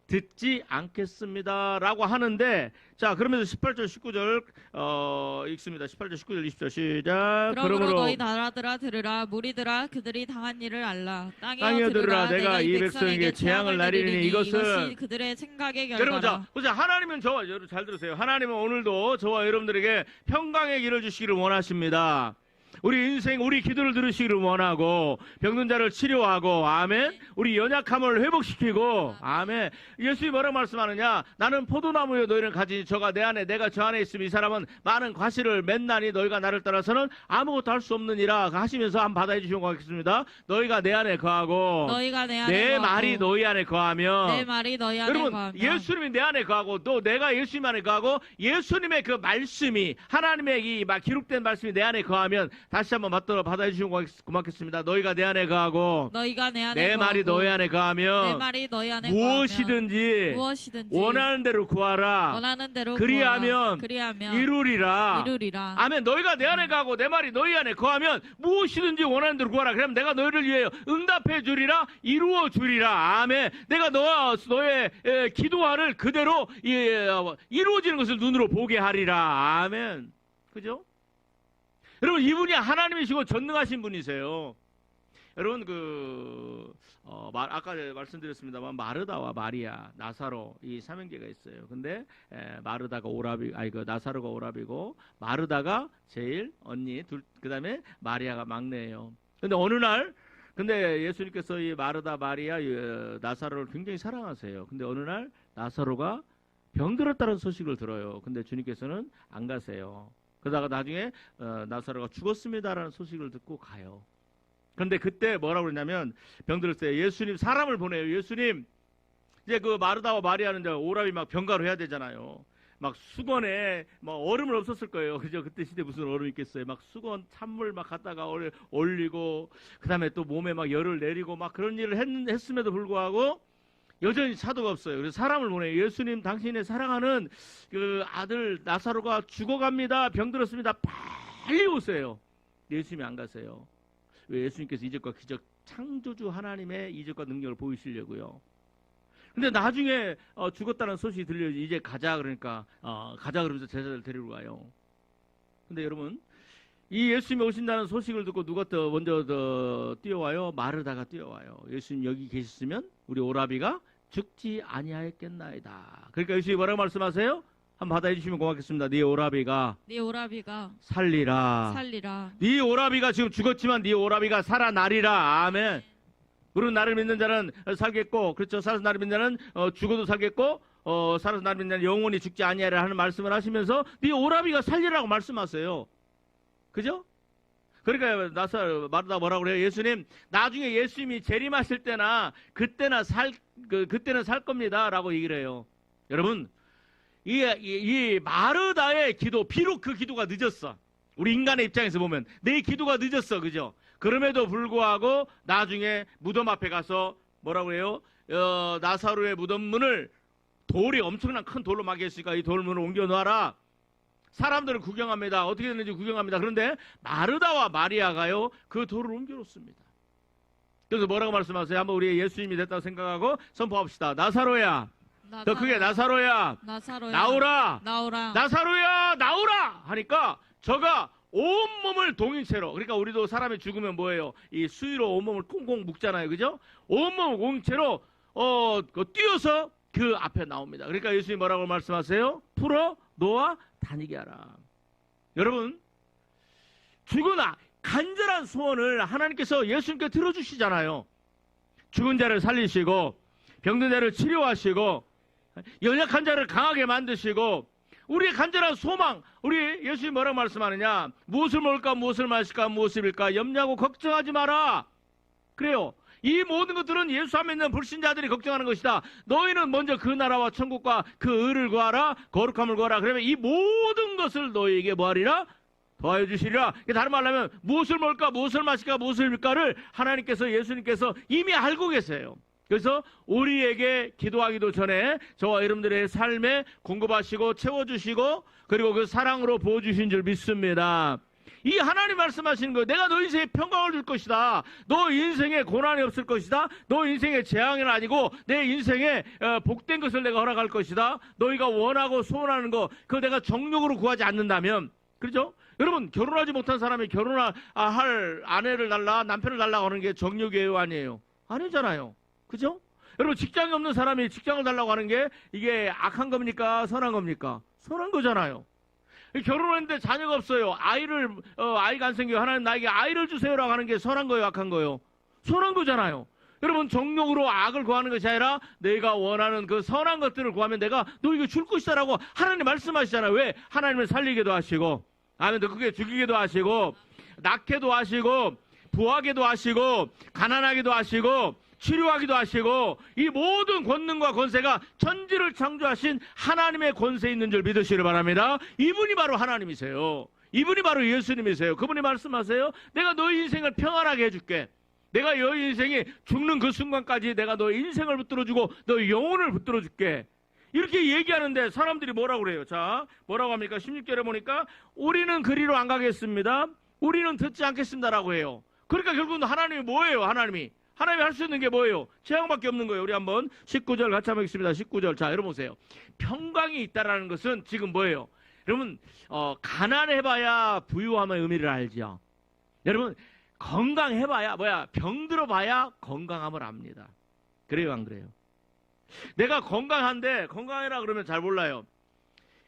듣지 않겠습니다 라고 하는데 자 그러면서 18절 19절 읽습니다. 18절 19절 20절 시작. 그러므로 너희 나라들아 들으라 무리들아 그들이 당한 일을 알라. 땅에 들으라 내가 이 백성에게 재앙을 내리니 이것이 그들의 생각의 결과라. 여러분 자 보세요. 하나님은 여러분 잘 들으세요. 하나님은 오늘도 저와 여러분들에게 평강의 길을 주시기를 원하십니다. 우리 인생 우리 기도를 들으시기를 원하고 병든 자를 치료하고 아멘. 우리 연약함을 회복시키고 아멘. 예수님이 뭐라고 말씀하느냐? 나는 포도나무여 너희는 가지니 저가 내 안에 내가 저 안에 있으면 이 사람은 많은 과실을 맺나니 너희가 나를 따라서는 아무것도 할 수 없느니라 하시면서 한번 받아해 주시면 고맙겠습니다. 너희가 내 안에 거하고 내 말이 너희 안에 거하며 내 말이 너희 안에 여러분 거하며 예수님이 내 안에 거하고 또 내가 예수님 안에 거하고 예수님의 그 말씀이 하나님의 이 기록된 말씀이 내 안에 거하면 다시 한번 받아해 주시면 고맙겠습니다. 너희가 내 안에 거하고 너희가 내 안에 내 말이 너희 안에 거하면 내 말이 너희 안에 무엇이든지 원하는 대로 구하라. 그리하면 이루리라. 아멘. 너희가 내 안에 거하고 내 말이 너희 안에 거하면 무엇이든지 원하는 대로 구하라. 그럼 내가 너희를 위해 응답해 주리라. 이루어 주리라. 아멘. 내가 너의 기도하를 그대로 이루어지는 것을 눈으로 보게 하리라. 아멘. 그죠? 여러분 이분이 하나님이시고 전능하신 분이세요. 여러분 아까 말씀드렸습니다만 마르다와 마리아, 나사로 이 삼형제가 있어요. 근데 마르다가 나사로가 오랍이고 마르다가 제일 언니, 그다음에 마리아가 막내예요. 근데 어느 날 근데 예수님께서 이 마르다, 마리아, 나사로를 굉장히 사랑하세요. 근데 어느 날 나사로가 병들었다는 소식을 들어요. 근데 주님께서는 안 가세요. 그러다가 나중에 나사로가 죽었습니다라는 소식을 듣고 가요. 그런데 그때 뭐라고 그러냐면 병들었을 때 예수님 사람을 보내요. 예수님, 이제 그 마르다와 마리아는 이제 오라비 막 병가로 해야 되잖아요. 막 수건에 막 얼음은 없었을 거예요. 그죠? 그때 시대 무슨 얼음 있겠어요. 막 수건 찬물 막 갖다가 올리고 그다음에 또 몸에 막 열을 내리고 막 그런 일을 했음에도 불구하고 여전히 차도가 없어요. 그래서 사람을 보내요. 예수님, 당신의 사랑하는 그 아들 나사로가 죽어갑니다. 병들었습니다. 빨리 오세요. 예수님이 안 가세요. 왜? 예수님께서 이적과 기적, 창조주 하나님의 이적과 능력을 보이시려고요. 근데 나중에 죽었다는 소식이 들려요. 이제 가자 그러니까 가자 그러면서 제자들 데리러 가요. 근데 여러분, 이 예수님이 오신다는 소식을 듣고 누가 먼저 뛰어와요? 마르다가 뛰어와요. 예수님 여기 계셨으면 우리 오라비가 죽지 아니하였겠나이다. 그러니까 예수님이 뭐라고 말씀하세요? 한번 받아해 주시면 고맙겠습니다. 네 오라비가 살리라. 네 오라비가 지금 죽었지만 네 오라비가 살아나리라. 아멘. 우리는 나를 믿는 자는 살겠고, 그렇죠? 살아서 나를 믿는 자는 죽어도 살겠고, 살아서 나를 믿는 자는 영원히 죽지 아니하리라 하는 말씀을 하시면서 네 오라비가 살리라고 말씀하세요. 그죠? 그러니까 마르다 뭐라고 그래요? 예수님, 나중에 예수님이 재림하실 때나 그때는 살 겁니다라고 얘기를 해요. 여러분, 이 마르다의 기도, 비록 그 기도가 늦었어. 우리 인간의 입장에서 보면 내 기도가 늦었어, 그죠? 그럼에도 불구하고 나중에 무덤 앞에 가서 뭐라고 해요? 나사로의 무덤 문을 돌이 엄청난 큰 돌로 막혔으니까 이 돌문을 옮겨 놔라. 사람들은 구경합니다. 어떻게 됐는지 구경합니다. 그런데 마르다와 마리아가요, 그 돌을 옮겨 놓습니다. 그래서 뭐라고 말씀하세요? 한번 우리 예수님이 됐다고 생각하고 선포합시다. 나사로야, 더 크게 나사로야, 나오라. 나사로야, 나오라 하니까 저가 온몸을 동인채로, 그러니까 우리도 사람이 죽으면 뭐예요? 이 수위로 온몸을 꽁꽁 묶잖아요. 그죠? 온몸을 공채로 뛰어서 그 앞에 나옵니다. 그러니까 예수님이 뭐라고 말씀하세요? 풀어 놓아 다니게 하라. 여러분, 죽은 간절한 소원을 하나님께서 예수님께 들어주시잖아요. 죽은 자를 살리시고 병든 자를 치료하시고 연약한 자를 강하게 만드시고 우리의 간절한 소망, 우리 예수님이 뭐라고 말씀하느냐? 무엇을 먹을까, 무엇을 마실까, 무엇을 입을까 염려하고 걱정하지 마라. 그래요. 이 모든 것들은 예수 안에 있는 불신자들이 걱정하는 것이다. 너희는 먼저 그 나라와 천국과 그 의를 구하라, 거룩함을 구하라. 그러면 이 모든 것을 너희에게 뭐하리라? 더하여 주시리라. 다른 말로 하면 무엇을 먹을까, 무엇을 마실까, 무엇을 입을까를 하나님께서, 예수님께서 이미 알고 계세요. 그래서 우리에게 기도하기도 전에 저와 여러분들의 삶에 공급하시고 채워주시고 그리고 그 사랑으로 부어주신 줄 믿습니다. 이 하나님 말씀하시는 거예요. 내가 너 인생에 평강을 줄 것이다. 너 인생에 고난이 없을 것이다. 너 인생에 재앙은 아니고 내 인생에 복된 것을 내가 허락할 것이다. 너희가 원하고 소원하는 거 그거 내가 정욕으로 구하지 않는다면, 그렇죠? 여러분, 결혼하지 못한 사람이 결혼할 아내를 달라, 남편을 달라고 하는 게 정욕이에요, 아니에요? 아니잖아요. 그죠? 여러분, 직장이 없는 사람이 직장을 달라고 하는 게 이게 악한 겁니까? 선한 겁니까? 선한 거잖아요. 결혼했는데 자녀가 없어요. 아이가 안 생겨요. 하나님 나에게 아이를 주세요라고 하는 게 선한 거예요, 악한 거예요? 선한 거잖아요. 여러분, 정욕으로 악을 구하는 것이 아니라 내가 원하는 그 선한 것들을 구하면 내가 너에게 줄 것이다라고 하나님 말씀하시잖아요. 왜? 하나님을 살리기도 하시고, 아멘, 더 크게 죽이기도 하시고, 낳게도 하시고, 부하게도 하시고, 가난하기도 하시고, 치료하기도 하시고, 이 모든 권능과 권세가 천지를 창조하신 하나님의 권세 있는 줄 믿으시길 바랍니다. 이분이 바로 하나님이세요. 이분이 바로 예수님이세요. 그분이 말씀하세요. 내가 너희 인생을 평안하게 해줄게. 내가 너희 인생이 죽는 그 순간까지 내가 너희 인생을 붙들어주고 너희 영혼을 붙들어줄게. 이렇게 얘기하는데 사람들이 뭐라고 그래요? 자, 뭐라고 합니까? 16절에 보니까 우리는 그리로 안 가겠습니다. 우리는 듣지 않겠습니다라고 해요. 그러니까 결국은 하나님이 뭐예요? 하나님이 할 수 있는 게 뭐예요? 재앙밖에 없는 거예요. 우리 한번 19절 같이 한번 읽습니다. 19절. 자, 여러분 보세요. 평강이 있다라는 것은 지금 뭐예요? 여러분, 가난해봐야 부유함의 의미를 알죠. 여러분, 건강해봐야 병들어봐야 건강함을 압니다. 그래요, 안 그래요? 내가 건강한데 건강해라 그러면 잘 몰라요.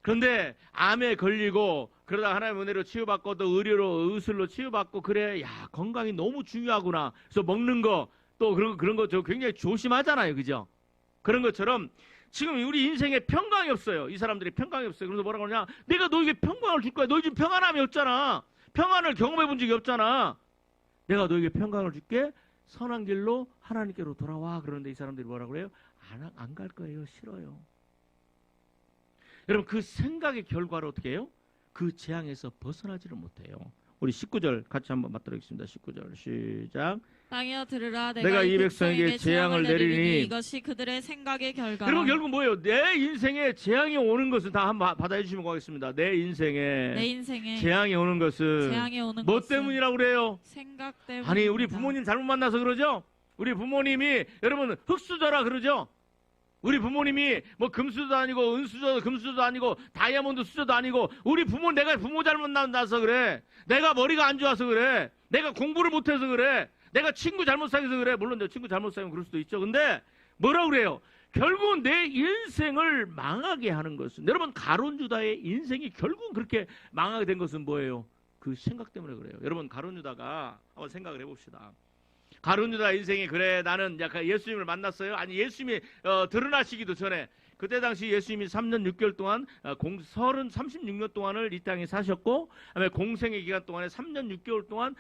그런데 암에 걸리고 그러다 하나님의 은혜로 치유받고 또 의술로 치유받고 그래. 야, 건강이 너무 중요하구나. 그래서 먹는 거 또 그런 거 저 굉장히 조심하잖아요. 그죠? 그런 것처럼 지금 우리 인생에 평강이 없어요. 이 사람들이 평강이 없어요. 그래서 뭐라고 하냐? 내가 너에게 평강을 줄 거야. 너희 집 평안함이 없잖아. 평안을 경험해 본 적이 없잖아. 내가 너에게 평강을 줄게. 선한 길로 하나님께로 돌아와. 그러는데 이 사람들이 뭐라고 그래요? 안 갈 거예요. 싫어요. 여러분, 그 생각의 결과로 어떻게 해요? 그 재앙에서 벗어나지를 못해요. 우리 19절 같이 한번 맞들어보겠습니다. 19절 시작. 땅이여 들으라. 내가 이 백성에게 재앙을 내리니. 이것이 그들의 생각의 결과. 여러분, 결국 뭐예요? 내 인생에 재앙이 오는 것은 다 한번 받아해 주시면 고맙겠습니다. 내 인생에 재앙이 오는 것은 뭐 때문이라고 그래요? 생각 때문에. 아니, 우리 부모님 잘못 만나서 그러죠? 우리 부모님이 여러분 흙수저라 그러죠? 우리 부모님이 뭐 금수저도 아니고 금수저도 아니고 다이아몬드 수저도 아니고 우리 내가 부모 잘못 만나서 그래. 내가 머리가 안 좋아서 그래. 내가 공부를 못해서 그래. 내가 친구 잘못 사귀어서 그래. 물론 내 친구 잘못 사귀면 그럴 수도 있죠. 근데 뭐라고 그래요? 결국은 내 인생을 망하게 하는 것은, 여러분, 가룟 유다의 인생이 결국은 그렇게 망하게 된 것은 뭐예요? 그 생각 때문에 그래요. 여러분, 가룟 유다가 한번 생각을 해봅시다. 가룟 유다 인생이 그래, 나는 약간 예수님을 만났어요. 아니, 예수님이 드러나시기도 전에, 그때 당시 예수님이 3년 6개월 동안 36년 동안을 이 땅에 사셨고, 그다음에 공생의 기간 동안에 3년 6개월 동안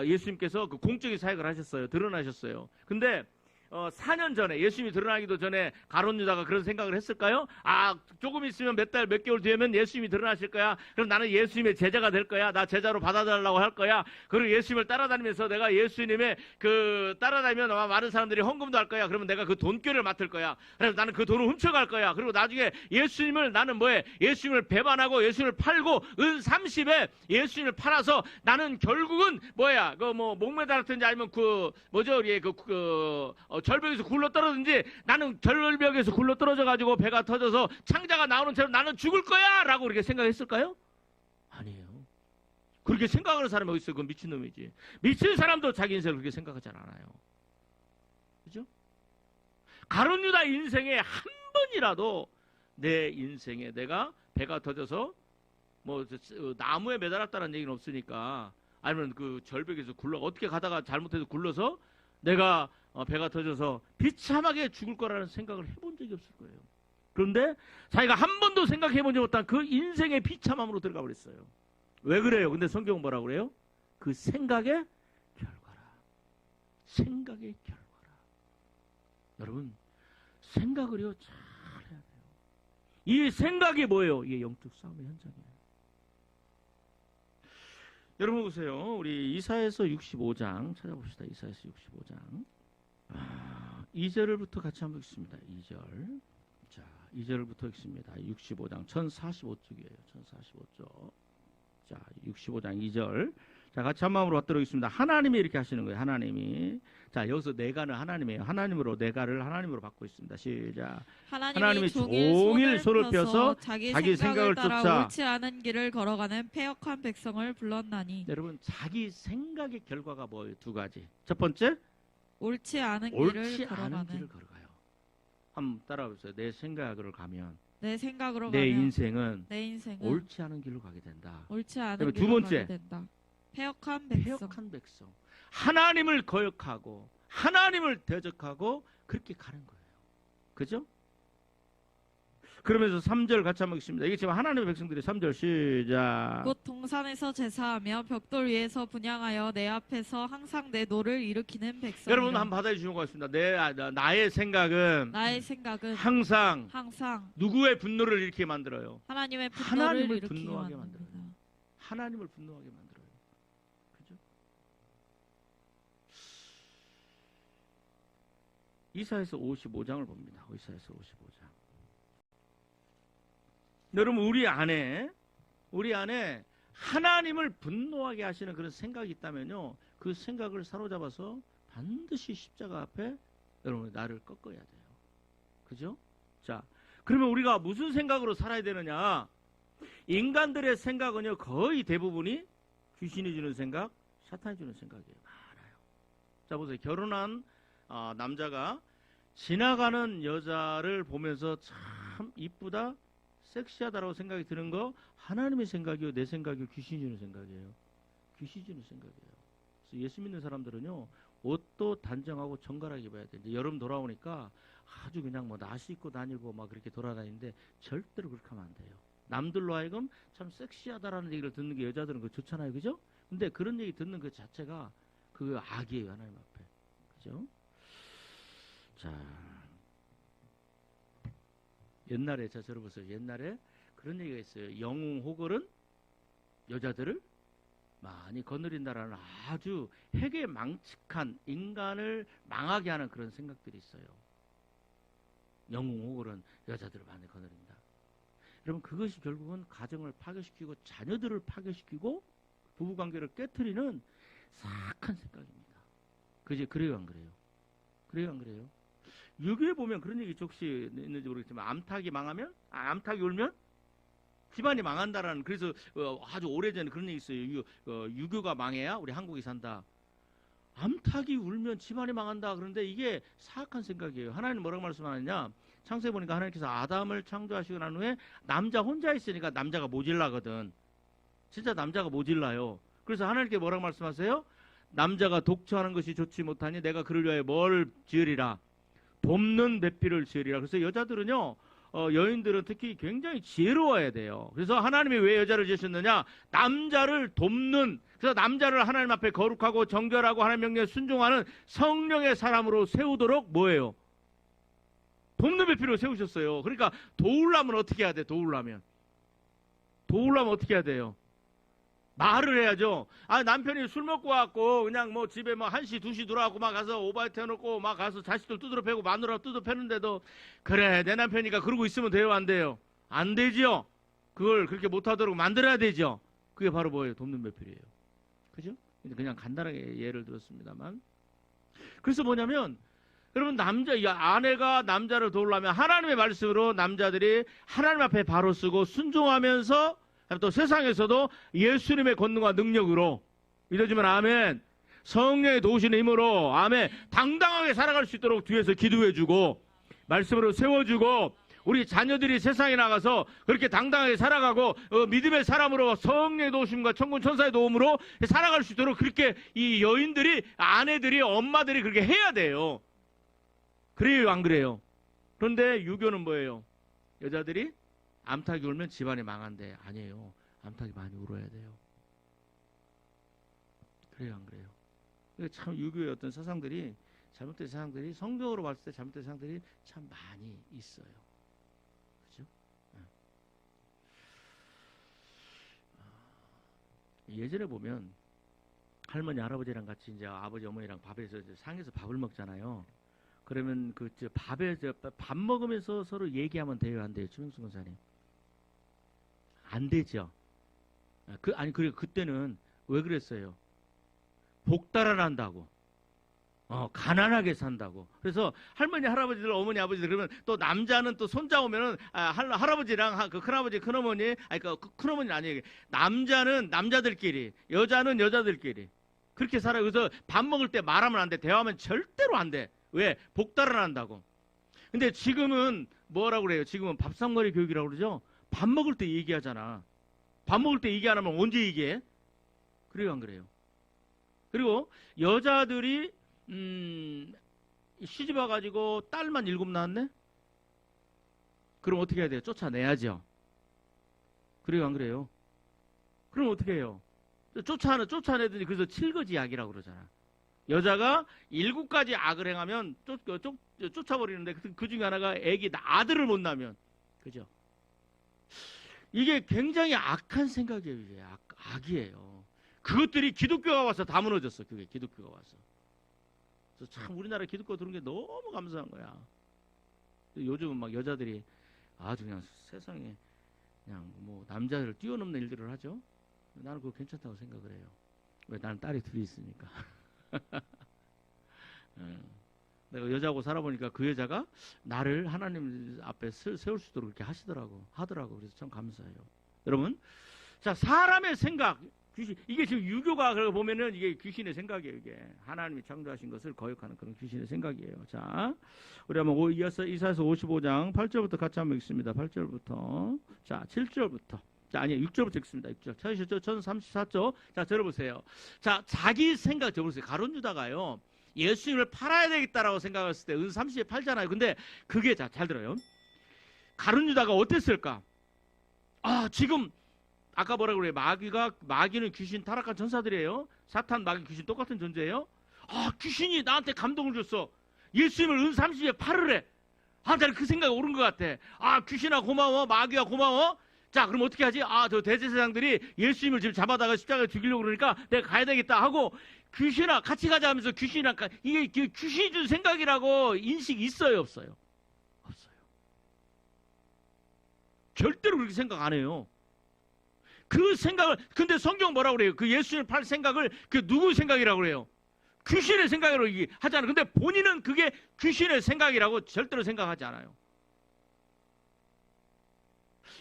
예수님께서 그 공적인 사역을 하셨어요. 드러나셨어요. 근데 4년 전에, 예수님이 드러나기도 전에 가룟 유다가 그런 생각을 했을까요? 아, 조금 있으면 몇 달, 몇 개월 뒤에면 예수님이 드러나실 거야. 그럼 나는 예수님의 제자가 될 거야. 나 제자로 받아달라고 할 거야. 그리고 예수님을 따라다니면서 내가 예수님의 따라다니면 아마 많은 사람들이 헌금도 할 거야. 그러면 내가 그 돈꾀를 맡을 거야. 그래서 나는 그 돈을 훔쳐갈 거야. 그리고 나중에 예수님을 나는 예수님을 배반하고 예수님을 팔고 은 30에 예수님을 팔아서 나는 결국은 목매달았든지 아니면 절벽에서 굴러 떨어든지, 나는 절벽에서 굴러 떨어져 가지고 배가 터져서 창자가 나오는 채로 나는 죽을 거야 라고 그렇게 생각했을까요? 아니에요. 그렇게 생각하는 사람이 어디 있어요? 그건 미친놈이지. 미친 사람도 자기 인생을 그렇게 생각하지 않아요. 그죠? 가룟 유다 인생에 한 번이라도 내 인생에 내가 배가 터져서 나무에 매달았다는 얘기는 없으니까, 아니면 그 절벽에서 어떻게 가다가 잘못해서 굴러서 내가 배가 터져서 비참하게 죽을 거라는 생각을 해본 적이 없을 거예요. 그런데 자기가 한 번도 생각해보지 못한 그 인생의 비참함으로 들어가 버렸어요. 왜 그래요? 근데 성경은 뭐라고 그래요? 그 생각의 결과라. 생각의 결과라. 여러분, 생각을요 잘 해야 돼요. 이 생각이 뭐예요? 이게 영적 싸움의 현장이에요. 여러분 보세요. 우리 이사야서 65장 찾아봅시다. 이사야서 65장 2절부터 같이 한번 읽습니다. 2절. 자, 2절부터 읽습니다. 65장 1045쪽이에요. 1045쪽. 자, 65장 2절. 자, 같이 한 마음으로 받도록 하겠습니다. 하나님이 이렇게 하시는 거예요. 하나님이. 자, 여기서 내가는 하나님이에요. 하나님으로 내가를 하나님으로 받고 있습니다. 시작. 하나님이 종일 손을 펴서 자기 생각을 따라 쫓아 옳지 않은 길을 걸어가는 패역한 백성을 불렀나니. 여러분, 자기 생각의 결과가 뭐예요? 두 가지. 첫 번째, 옳지 않은 옳지 길을 않은 걸어가는. 길을 걸어가요. 한번 따라해보세요. 내 생각으로 가면 내 생각으로 내 가면 인생은 내 인생은 옳지 않은 길로 가게 된다. 옳지 않은 그다음에 두 길로 번째, 가게 된다. 패역한 백성. 패역한 백성. 하나님을 거역하고 하나님을 대적하고 그렇게 가는 거예요. 그죠? 그러면서 3절 같이 한번 읽습니다. 이게 지금 하나님의 백성들이 3절 시작. 곧 동산에서 제사하며 벽돌 위에서 분향하여 내 앞에서 항상 내 노를 일으키는 백성. 여러분 한번 받아주시면 고맙습니다. 나의 생각은 항상 누구의 분노를 일으키게 만들어요? 하나님의 하나님을 분노하게 만들어요. 하나님을 분노하게 만들어요. 그죠? 이사야서 55장을 봅니다. 이사야서 55장. 여러분, 우리 안에 하나님을 분노하게 하시는 그런 생각이 있다면요, 그 생각을 사로잡아서 반드시 십자가 앞에 여러분 나를 꺾어야 돼요. 그죠? 자, 그러면 우리가 무슨 생각으로 살아야 되느냐? 인간들의 생각은요, 거의 대부분이 귀신이 주는 생각, 사탄이 주는 생각이에요. 많아요. 자, 보세요. 결혼한 남자가 지나가는 여자를 보면서 참 이쁘다 섹시하다라고 생각이 드는 거 하나님의 생각이요, 내 생각이요, 귀신 주는 생각이에요. 귀신 주는 생각이에요. 그래서 예수 믿는 사람들은요, 옷도 단정하고 정갈하게 입어야 돼. 이제 여름 돌아오니까 아주 그냥 뭐 나시 입고 다니고 막 그렇게 돌아다니는데 절대로 그렇게 하면 안 돼요. 남들로 하여금 참 섹시하다라는 얘기를 듣는 게 여자들은 그거 좋잖아요, 그죠? 근데 그런 얘기 듣는 그 자체가 그 악이에요, 하나님 앞에, 그죠? 자, 옛날에 자 들어보세요. 옛날에 그런 얘기가 있어요. 영웅 호걸은 여자들을 많이 거느린다라는 아주 해괴망측한 인간을 망하게 하는 그런 생각들이 있어요. 영웅 호걸은 여자들을 많이 거느린다. 여러분, 그것이 결국은 가정을 파괴시키고 자녀들을 파괴시키고 부부관계를 깨트리는 사악한 생각입니다. 그지? 그래요, 안 그래요? 그래요, 안 그래요? 유교에 보면 그런 얘기 혹시 있는지 모르겠지만 암탉이 망하면, 암탉이 울면 집안이 망한다라는, 그래서 아주 오래전에 그런 얘기 있어요. 유교가 망해야 우리 한국이 산다. 암탉이 울면 집안이 망한다. 그런데 이게 사악한 생각이에요. 하나님 뭐라고 말씀하느냐? 창세기 보니까 하나님께서 아담을 창조하시고 난 후에 남자 혼자 있으니까 남자가 모질라거든. 진짜 남자가 모질라요. 그래서 하나님께 뭐라고 말씀하세요? 남자가 독처하는 것이 좋지 못하니 내가 그를 위하여 뭘 지으리라? 돕는 배필을 지으리라. 그래서 여자들은요, 여인들은 특히 굉장히 지혜로워야 돼요. 그래서 하나님이 왜 여자를 지으셨느냐? 남자를 돕는, 그래서 남자를 하나님 앞에 거룩하고 정결하고 하나님 명령에 순종하는 성령의 사람으로 세우도록 뭐예요? 돕는 배필을 세우셨어요. 그러니까 도우려면 어떻게 해야 돼? 도우려면 어떻게 해야 돼요? 말을 해야죠. 아, 남편이 술 먹고 왔고 그냥 뭐 집에 뭐 1시 2시 들어와고 막 가서 오바이트 해놓고 막 가서 자식들 두드려 패고 마누라 두드려 패는데도 그래 내 남편이니까 그러고 있으면 돼요, 안 돼요? 안 되죠. 그걸 그렇게 못하도록 만들어야 되죠. 그게 바로 뭐예요? 돕는 배필이에요. 그죠? 그냥 간단하게 예를 들었습니다만, 그래서 뭐냐면 여러분, 아내가 남자를 도우려면 하나님의 말씀으로 남자들이 하나님 앞에 바로 쓰고 순종하면서 또 세상에서도 예수님의 권능과 능력으로, 믿어주면 아멘, 성령의 도우시는 힘으로 아멘, 당당하게 살아갈 수 있도록 뒤에서 기도해주고 말씀으로 세워주고, 우리 자녀들이 세상에 나가서 그렇게 당당하게 살아가고 믿음의 사람으로 성령의 도우심과 천군 천사의 도움으로 살아갈 수 있도록 그렇게 이 여인들이, 아내들이, 엄마들이 그렇게 해야 돼요. 그래요, 안 그래요? 그런데 유교는 뭐예요? 여자들이 암탉이 울면 집안이 망한대. 아니에요. 암탉이 많이 울어야 돼요. 그래요, 안 그래요? 참 유교의 어떤 사상들이, 잘못된 사상들이, 성경으로 봤을 때 잘못된 사상들이 참 많이 있어요. 그죠? 예전에 보면 할머니 할아버지랑 같이 이제 아버지 어머니랑 밥에서 상에서 밥을 먹잖아요. 그러면 밥 먹으면서 서로 얘기하면 돼요, 안 돼요, 추명수 권사님? 안 되죠. 그리고 그때는 왜 그랬어요? 복달아난다고, 가난하게 산다고. 그래서 할머니 할아버지들, 어머니 아버지들, 그러면 또 남자는 또 손자 오면은 할아버지랑 그 큰아버지 큰어머니, 그 큰어머니 아니에요. 남자는 남자들끼리, 여자는 여자들끼리 그렇게 살아요. 그래서 밥 먹을 때 말하면 안 돼. 대화하면 절대로 안 돼. 왜? 복달아난다고. 근데 지금은 뭐라고 그래요? 지금은 밥상머리 교육이라고 그러죠? 밥 먹을 때 얘기하잖아. 밥 먹을 때 얘기 안 하면 언제 얘기해? 그래요, 안 그래요? 그리고 여자들이 시집 와가지고 딸만 7 낳았네? 그럼 어떻게 해야 돼요? 쫓아내야죠. 그래요, 안 그래요? 그럼 어떻게 해요? 쫓아내더니 그래서 7거지 악이라고 그러잖아. 여자가 7가지 악을 행하면 쫓아버리는데 그 중에 하나가 아들을 못 낳으면, 그죠? 이게 굉장히 악한 생각이에요. 이게 악이에요. 그것들이 기독교가 와서 다 무너졌어. 그게 기독교가 와서. 그래서 참 우리나라 기독교 들은 게 너무 감사한 거야. 요즘은 막 여자들이 아주 그냥 세상에 그냥 뭐 남자를 뛰어넘는 일들을 하죠. 나는 그거 괜찮다고 생각을 해요. 왜? 나는 딸이 2 있으니까. 내가 여자하고 살아보니까 그 여자가 나를 하나님 앞에 세울 수 있도록 그렇게 하더라고. 그래서 참 감사해요. 여러분, 자, 사람의 생각, 귀신, 이게 지금 유교가 그러고 보면은 이게 귀신의 생각이에요. 이게 하나님이 창조하신 것을 거역하는 그런 귀신의 생각이에요. 자, 우리 한번 이사야서 55장 8절부터 같이 한번 읽습니다. 8절부터. 자, 7절부터. 자, 아니 6절부터 읽습니다. 6절. 찾으셨죠? 1034쪽. 자, 들어보세요. 자, 자기 생각 들어보세요. 가룟 유다가요, 예수님을 팔아야 되겠다라고 생각했을 때 은 30에 팔잖아요. 근데 그게, 자, 잘 들어요. 가룟 유다가 어땠을까? 아, 지금 아까 뭐라고 그래요? 마귀는 귀신 타락한 전사들이에요. 사탄, 마귀, 귀신 똑같은 존재예요. 아, 귀신이 나한테 감동을 줬어. 예수님을 은 30에 팔으래. 아, 나는 그 생각이 옳은 것 같아. 아, 귀신아 고마워, 마귀야 고마워. 자, 그럼 어떻게 하지? 아, 저 대제사장들이 예수님을 지금 잡아다가 십자가에 죽이려고 그러니까 내가 가야 되겠다 하고, 귀신아 같이 가자 하면서 귀신이랑, 이게 귀신이 준 생각이라고 인식이 있어요, 없어요? 없어요. 절대로 그렇게 생각 안 해요. 그 생각을, 근데 성경 뭐라고 그래요? 그 예수님 팔 생각을 그 누구 생각이라고 그래요? 귀신의 생각이라고 하잖아요. 근데 본인은 그게 귀신의 생각이라고 절대로 생각하지 않아요.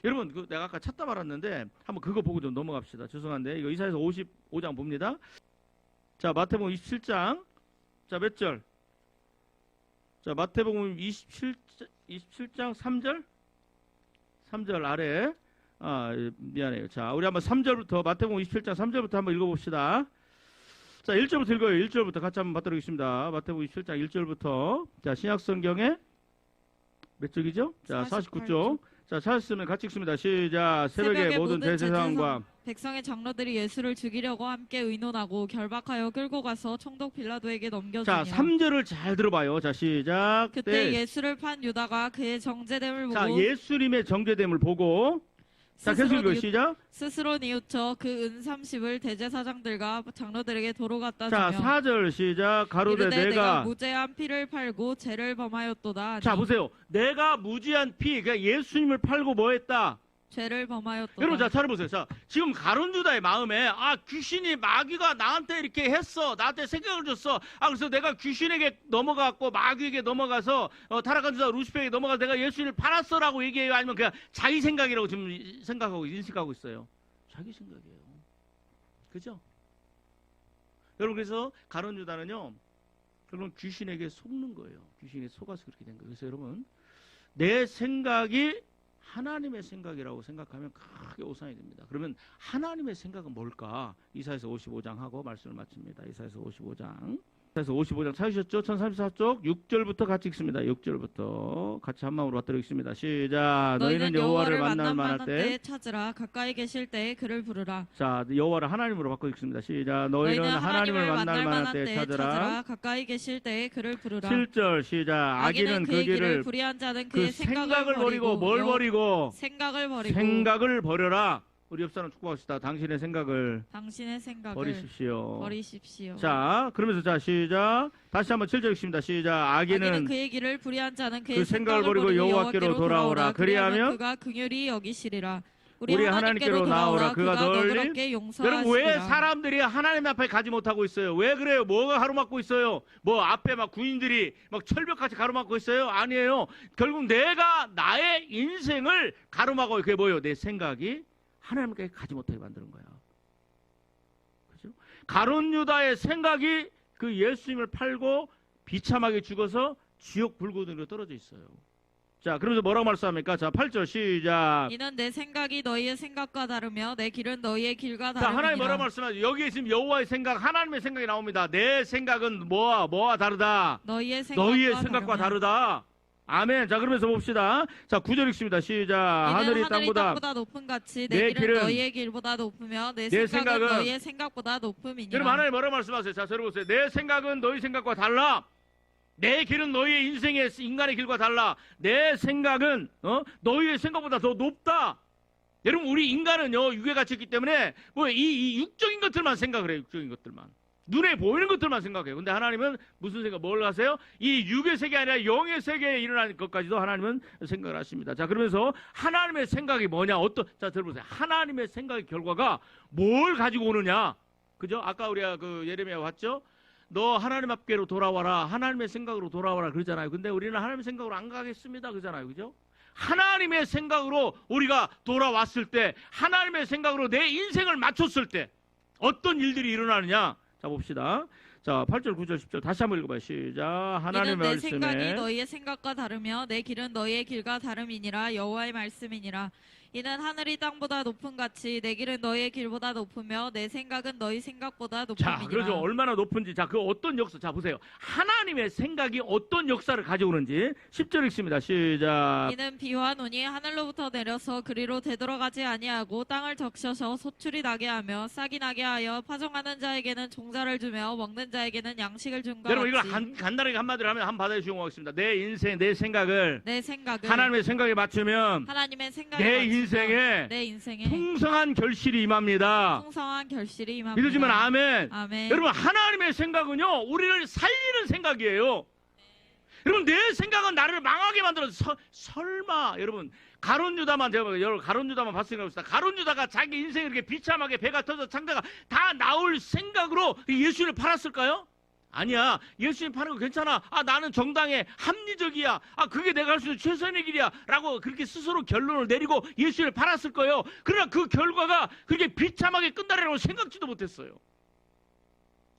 여러분, 내가 아까 찾다 말았는데 한번 그거 보고 좀 넘어갑시다. 죄송한데 이거 이사야서 55장 봅니다. 자, 마태복음 27장. 자, 몇 절? 자, 마태복음 27장 3절? 3절 아래. 아, 미안해요. 자, 우리 한번 3절부터, 마태복음 27장 3절부터 한번 읽어봅시다. 자, 1절부터 읽어요. 1절부터 같이 한번 받도록 하겠습니다. 마태복음 27장 1절부터. 자, 신약성경에 몇 쪽이죠? 자, 49쪽. 자, 찾았으면 같이 읽습니다. 시작. 새벽에 모든 대제사장과 백성의 장로들이 예수를 죽이려고 함께 의논하고 결박하여 끌고 가서 총독 빌라도에게 넘겨주니라. 자, 3절을 잘 들어봐요. 자, 시작. 그때 예수를 판 유다가 그의 정죄됨을 보고, 자, 예수님의 정죄됨을 보고, 자, 계속 읽어요. 시작. 스스로 뉘우쳐 그 은 30을 대제사장들과 장로들에게 도로 갖다 자, 주며 4절 시작. 가로되 내가 무죄한 피를 팔고 죄를 범하였도다. 자, 보세요. 내가 무지한 피, 그러니까 예수님을 팔고 뭐 했다? 죄를 범하였도다. 여러분, 자, 찾아보세요. 자, 지금 가룟 유다의 마음에, 아, 귀신이, 마귀가 나한테 이렇게 했어. 나한테 생각을 줬어. 아, 그래서 내가 귀신에게 넘어갔고 마귀에게 넘어가서 타락한 유다 루시페에게 넘어가서 내가 예수님을 팔았어라고 얘기해요? 아니면 그냥 자기 생각이라고 지금 생각하고 인식하고 있어요? 자기 생각이에요. 그죠? 여러분, 그래서 가룟 유다는요, 결국은 귀신에게 속는 거예요. 귀신에 속아서 그렇게 된 거예요. 그래서 여러분, 내 생각이 하나님의 생각이라고 생각하면 크게 오산이 됩니다. 그러면 하나님의 생각은 뭘까? 이사야서 55장 하고 말씀을 마칩니다. 이사야서 55장. 이사야서 55장 찾으셨죠? 1034쪽 6절부터 같이 읽습니다. 6절부터 같이 한 마음으로 받도록 읽습니다. 시작. 너희는 여호와를 만날 때 찾으라. 가까이 계실 때 그를 부르라. 자, 여호와를 하나님으로 바꿔 읽습니다. 시작. 너희는 하나님을 만날 만한 때 찾으라. 가까이 계실 때 그를 부르라. 7절 시작. 악인은 그 길을, 불의한 자는 그 그의 생각을 버리고 뭘 버리고? 생각을 버려라. 우리 옆 사람 축복합시다. 당신의 생각을 버리십시오. 자, 그러면서 자, 시작. 다시 한번 7절 읽습니다. 시작. 악인은 그의 길을 불의한 자는 그 생각을 버리고 여호와께로 돌아오라. 그리하면 그가 긍휼히 여기시리라. 우리 하나님께로 나오라. 그가 너를 여러분, 왜 사람들이 하나님 앞에 가지 못하고 있어요? 왜 그래요? 뭐가 가로막고 있어요? 뭐 앞에 막 군인들이 막 철벽같이 가로막고 있어요? 아니에요. 결국 내가 나의 인생을 가로막아요. 그게 뭐예요? 내 생각이 하나님께 가지 못하게 만드는 거야. 그죠? 가룟 유다의 생각이 그 예수님을 팔고 비참하게 죽어서 지옥 불구덩이로 떨어져 있어요. 자, 그러면서 뭐라고 말씀합니까? 자, 8절 시작. 이는 내 생각이 너희의 생각과 다르며 내 길은 너희의 길과 다르니라. 자, 하나님 뭐라고 말씀하죠? 여기에 지금 여호와의 생각, 하나님의 생각이 나옵니다. 내 생각은 뭐와 다르다? 너희의 생각과 다르다. 아멘. 자, 그러면서 봅시다. 자, 9절 읽습니다. 시작. 하늘이 땅보다 높은 같이 내 길은 너희의 길보다 높으며 내 생각은 너희의 생각보다 높음이니라. 여러분, 하나님 뭐라고 말씀하세요? 자, 들어보세요. 내 생각은 너희 생각과 달라. 내 길은 너희의 인간의 길과 달라. 내 생각은 너희의 생각보다 더 높다. 여러분, 우리 인간은요, 육에 갇혀 있기 때문에 뭐 이 육적인 것들만 생각을 해요. 육적인 것들만. 눈에 보이는 것들만 생각해요. 근데 하나님은 무슨 생각, 뭘 하세요? 이 육의 세계 아니라 영의 세계에 일어나는 것까지도 하나님은 생각을 하십니다. 자, 그러면서 하나님의 생각이 뭐냐? 자, 들어보세요. 하나님의 생각의 결과가 뭘 가지고 오느냐? 그죠? 아까 우리가 그 예레미야 봤죠? 너 하나님 앞께로 돌아와라. 하나님의 생각으로 돌아와라. 그러잖아요. 근데 우리는 하나님의 생각으로 안 가겠습니다. 그러잖아요. 그죠? 하나님의 생각으로 우리가 돌아왔을 때, 하나님의 생각으로 내 인생을 맞췄을 때, 어떤 일들이 일어나느냐? 자, 봅시다. 자, 8절, 9절, 10절 다시 한번 읽어봐요. 시작. 하나님의 이는 내 말씀에 생각이 너희의 생각과 다르며 내 길은 너희의 길과 다름이니라. 여호와의 말씀이니라. 이는 하늘이 땅보다 높은 같이 내 길은 너희의 길보다 높으며 내 생각은 너희 생각보다 자, 높음이니라. 그러죠. 얼마나 높은지. 자, 그 어떤 역사. 자, 보세요. 하나님의 생각이 어떤 역사를 가져오는지 10절 읽습니다. 시작. 이는 비와 눈이 하늘로부터 내려서 그리로 되돌아가지 아니하고 땅을 적셔서 소출이 나게 하며 싹이 나게 하여 파종하는 자에게는 종자를 주며 먹는 자에게는 양식을 준 것 여러분, 이걸 같이 간단하게 한마디로 하면 한번 받아주시기 원하겠습니다. 내 인생, 내 생각을 내 생각을 하나님의 생각에 맞추면 하나님의 생각에 내 맞추며 인생에 내 인생에 풍성한 결실이 임합니다. 풍성한 결실이 임합니다. 믿어지면 아멘. 아멘. 여러분, 하나님의 생각은요, 우리를 살리는 생각이에요. 여러분, 내 생각은 나를 망하게 만들어서 설마 여러분, 가룟 유다만 제가 여러분 가룟 유다만 봤으니까 봅시다. 가룟 유다가 자기 인생을 이렇게 비참하게 배가 터져 창자가 다 나올 생각으로 예수를 팔았을까요? 아니야. 예수님 파는 거 괜찮아. 아, 나는 정당해. 합리적이야. 아, 그게 내가 할 수 있는 최선의 길이야. 라고 그렇게 스스로 결론을 내리고 예수를 팔았을 거예요. 그러나 그 결과가 그렇게 비참하게 끝나리라고 생각지도 못했어요.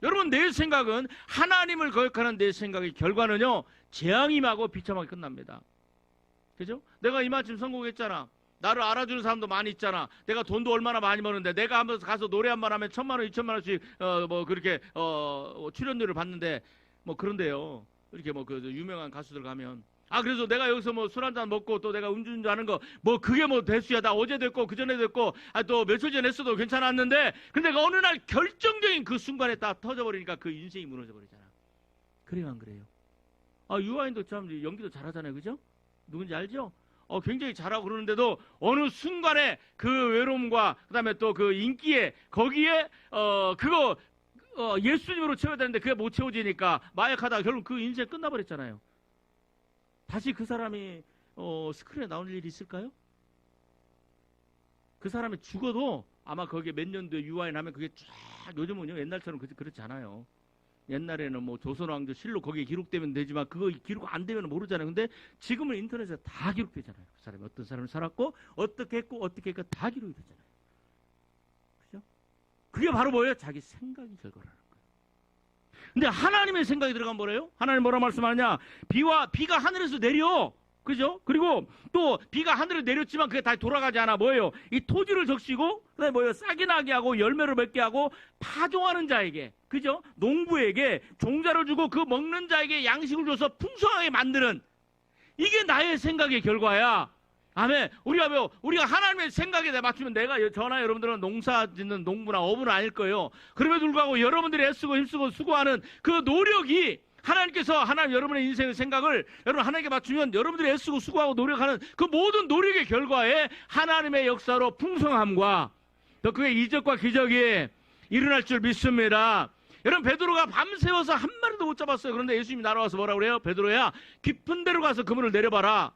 여러분, 내 생각은 하나님을 거역하는 내 생각의 결과는요, 재앙이 임하고 비참하게 끝납니다. 그죠? 내가 이만큼 성공했잖아. 나를 알아주는 사람도 많이 있잖아. 내가 돈도 얼마나 많이 버는데 내가 한번 가서 노래 한 번 하면 1,000만 원, 2,000만 원씩 뭐 그렇게 출연료를 받는데 뭐 그런데요. 이렇게 뭐 그 유명한 가수들 가면 아, 그래서 내가 여기서 뭐 술 한잔 먹고 또 내가 음주운전하는 거 뭐 그게 뭐 대수야. 나 어제 됐고 그 전에 됐고 아, 또 며칠 전에 했어도 괜찮았는데 근데 그 어느 날 결정적인 그 순간에 딱 터져버리니까 그 인생이 무너져 버리잖아. 그래요, 안 그래요? 아, 유아인도 참 연기도 잘하잖아요, 그죠? 누군지 알죠? 굉장히 잘하고 그러는데도 어느 순간에 그 외로움과 그다음에 또 그 인기에 거기에 그거 예수님으로 채워야 되는데 그게 못 채워지니까 마약하다가 결국 그 인생 끝나버렸잖아요. 다시 그 사람이 스크린에 나올 일이 있을까요? 그 사람이 죽어도 아마 거기에 몇 년도에 유아인 하면 그게 쫙 요즘은요 옛날처럼 그렇지 않아요. 옛날에는 뭐 조선왕조 실록 거기에 기록되면 되지만 그거 기록 안 되면 모르잖아요. 근데 지금은 인터넷에 다 기록되잖아요. 그 사람이 어떤 사람을 살았고 어떻게 했고 다 기록이 되잖아요. 그죠? 그게 바로 뭐예요? 자기 생각이 결과라는 거예요. 근데 하나님의 생각이 들어가면 뭐래요? 하나님 뭐라 말씀하냐? 비가 하늘에서 내려. 그죠? 그리고 또 비가 하늘에 내렸지만 그게 다시 돌아가지 않아. 뭐예요? 이 토지를 적시고 그다음에 뭐예요? 싹이 나게 하고 열매를 맺게 하고 파종하는 자에게, 그죠? 농부에게 종자를 주고 그 먹는 자에게 양식을 줘서 풍성하게 만드는, 이게 나의 생각의 결과야. 아멘. 우리가 하나님의 생각에 맞추면 내가 저나 여러분들은 농사 짓는 농부나 어부는 아닐 거예요. 그럼에도 불구하고 여러분들이 애쓰고 힘쓰고 수고하는 그 노력이 하나님께서 여러분의 인생의 생각을 여러분 하나님께 맞추면 여러분들이 애쓰고 수고하고 노력하는 그 모든 노력의 결과에 하나님의 역사로 풍성함과 또 그의 이적과 기적이 일어날 줄 믿습니다. 여러분, 베드로가 밤새워서 한 마리도 못 잡았어요. 그런데 예수님이 날아와서 뭐라고 그래요? 베드로야, 깊은 데로 가서 그물을 내려봐라.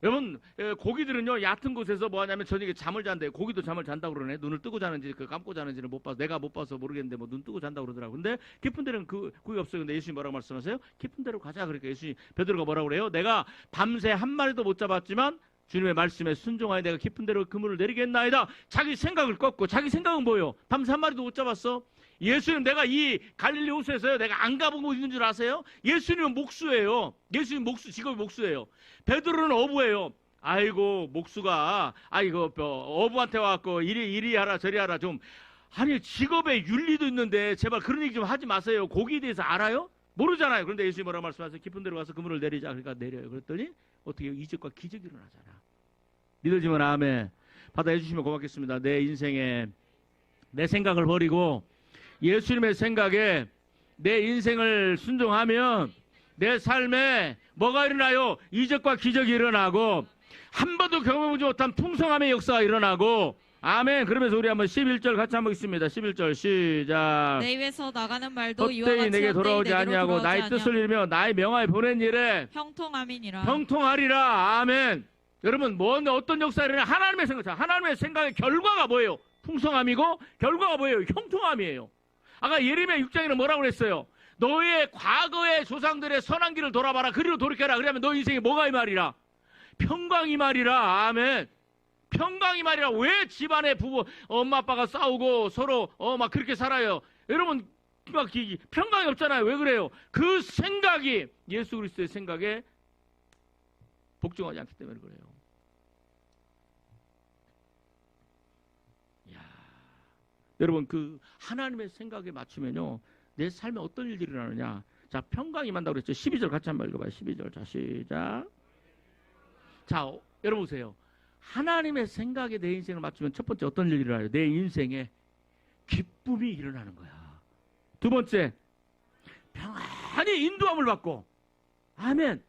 여러분, 고기들은요 얕은 곳에서 뭐 하냐면 저녁에 잠을 잔대. 고기도 잠을 잔다고 그러네. 눈을 뜨고 자는지 감고 자는지는 못 봐서, 내가 못 봐서 모르겠는데 뭐 눈 뜨고 잔다고 그러더라고. 근데 깊은 데는 그게 없어요. 근데 예수님 뭐라고 말씀하세요? 깊은 데로 가자. 그러니까 예수님, 베드로가 뭐라고 그래요? 내가 밤새 한 마리도 못 잡았지만 주님의 말씀에 순종하여 내가 깊은 데로 그물을 내리겠나이다. 자기 생각을 꺾고, 자기 생각은 뭐예요? 밤새 한 마리도 못 잡았어. 예수님, 내가 이 갈릴리 호수에서요 내가 안 가본 곳 있는 줄 아세요? 예수님은 목수예요. 예수님 직업이 목수예요. 베드로는 어부예요. 아이고, 목수가 어부한테 와갖고 이리 하라 저리 하라 좀, 아니 직업에 윤리도 있는데 제발 그런 얘기 좀 하지 마세요. 고기에 대해서 알아요? 모르잖아요. 그런데 예수님 뭐라고 말씀하세요? 깊은 데로 가서 그물을 내리자. 그러니까 내려요. 그랬더니 어떻게 이적과 기적이 일어나잖아. 믿어지면 아멘. 받아해 주시면 고맙겠습니다. 내 인생에 내 생각을 버리고 예수님의 생각에 내 인생을 순종하면 내 삶에 뭐가 일어나요? 이적과 기적이 일어나고 한 번도 경험해보지 못한 풍성함의 역사가 일어나고, 아멘. 그러면서 우리 한번 11절 같이 한번 읽습니다. 11절 시작. 내 입에서 나가는 말도 이와 헛되이 같이 내게 돌아오지 아니하고 나의 뜻을 이루며 나의 명하에 보낸 일에 형통함이니라. 형통하리라. 아멘. 여러분, 어떤 역사가 일어나? 하나님의 생각. 하나님의 생각의 결과가 뭐예요? 풍성함이고 결과가 뭐예요? 형통함이에요. 아까 예레미야 6장에는 뭐라고 그랬어요? 너의 과거의 조상들의 선한 길을 돌아봐라. 그리로 돌이켜라. 그러면 너 인생에 뭐가 이 말이라? 평강이 말이라. 아멘. 평강이 말이라. 왜 집안에 부부 엄마 아빠가 싸우고 서로 막 그렇게 살아요? 여러분 막 평강이 없잖아요. 왜 그래요? 그 생각이 예수 그리스도의 생각에 복종하지 않기 때문에 그래요. 야, 여러분 그 하나님의 생각에 맞추면요 내 삶에 어떤 일들이 일어나느냐. 자, 평강이 임한다고 그랬죠. 12절 같이 한번 읽어봐요. 12절. 자, 시작. 자, 여러분 보세요. 하나님의 생각에 내 인생을 맞추면 첫 번째 어떤 일이 일어나요? 내 인생에 기쁨이 일어나는 거야. 두 번째, 평안히 인도함을 받고. 아멘.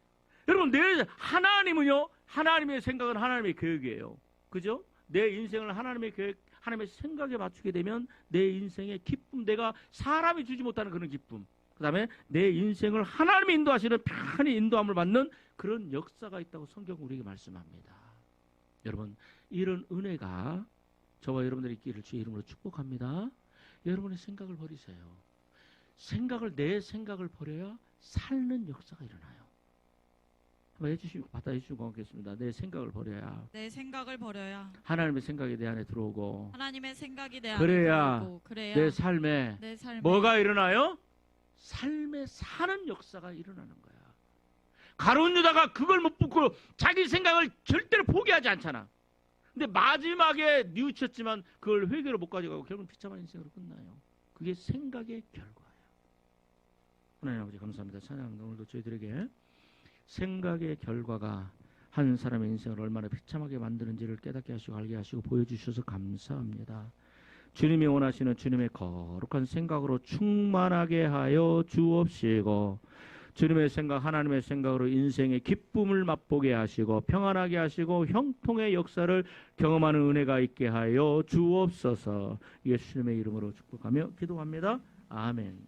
여러분, 하나님은요, 하나님의 생각은 하나님의 계획이에요. 그죠? 내 인생을 하나님의 계획, 하나님의 생각에 맞추게 되면 내 인생의 기쁨, 내가 사람이 주지 못하는 그런 기쁨. 그 다음에 내 인생을 하나님이 인도하시는 편히 인도함을 받는 그런 역사가 있다고 성경은 우리에게 말씀합니다. 여러분, 이런 은혜가 저와 여러분들이 있기를 주의 이름으로 축복합니다. 여러분의 생각을 버리세요. 내 생각을 버려야 살는 역사가 일어나요. 한번 받아주시고 고맙겠습니다. 내 생각을 버려야. 내 생각을 버려야. 하나님의 생각이 내 안에 들어오고. 하나님의 생각이 내 안에 그래야 들어오고. 그래야 내 삶에 뭐가 일어나요? 삶에 사는 역사가 일어나는 거야. 가룟 유다가 그걸 못 붙고 자기 생각을 절대로 포기하지 않잖아. 근데 마지막에 뉘우쳤지만 그걸 회개로 못 가져가고 결국은 비참한 인생으로 끝나요. 그게 생각의 결과예요. 하나님 아버지 감사합니다. 찬양합니다. 오늘도 저희들에게 생각의 결과가 한 사람의 인생을 얼마나 비참하게 만드는지를 깨닫게 하시고 알게 하시고 보여주셔서 감사합니다. 주님이 원하시는 주님의 거룩한 생각으로 충만하게 하여 주옵시고, 주님의 생각, 하나님의 생각으로 인생의 기쁨을 맛보게 하시고 평안하게 하시고 형통의 역사를 경험하는 은혜가 있게 하여 주옵소서. 예수님의 이름으로 축복하며 기도합니다. 아멘.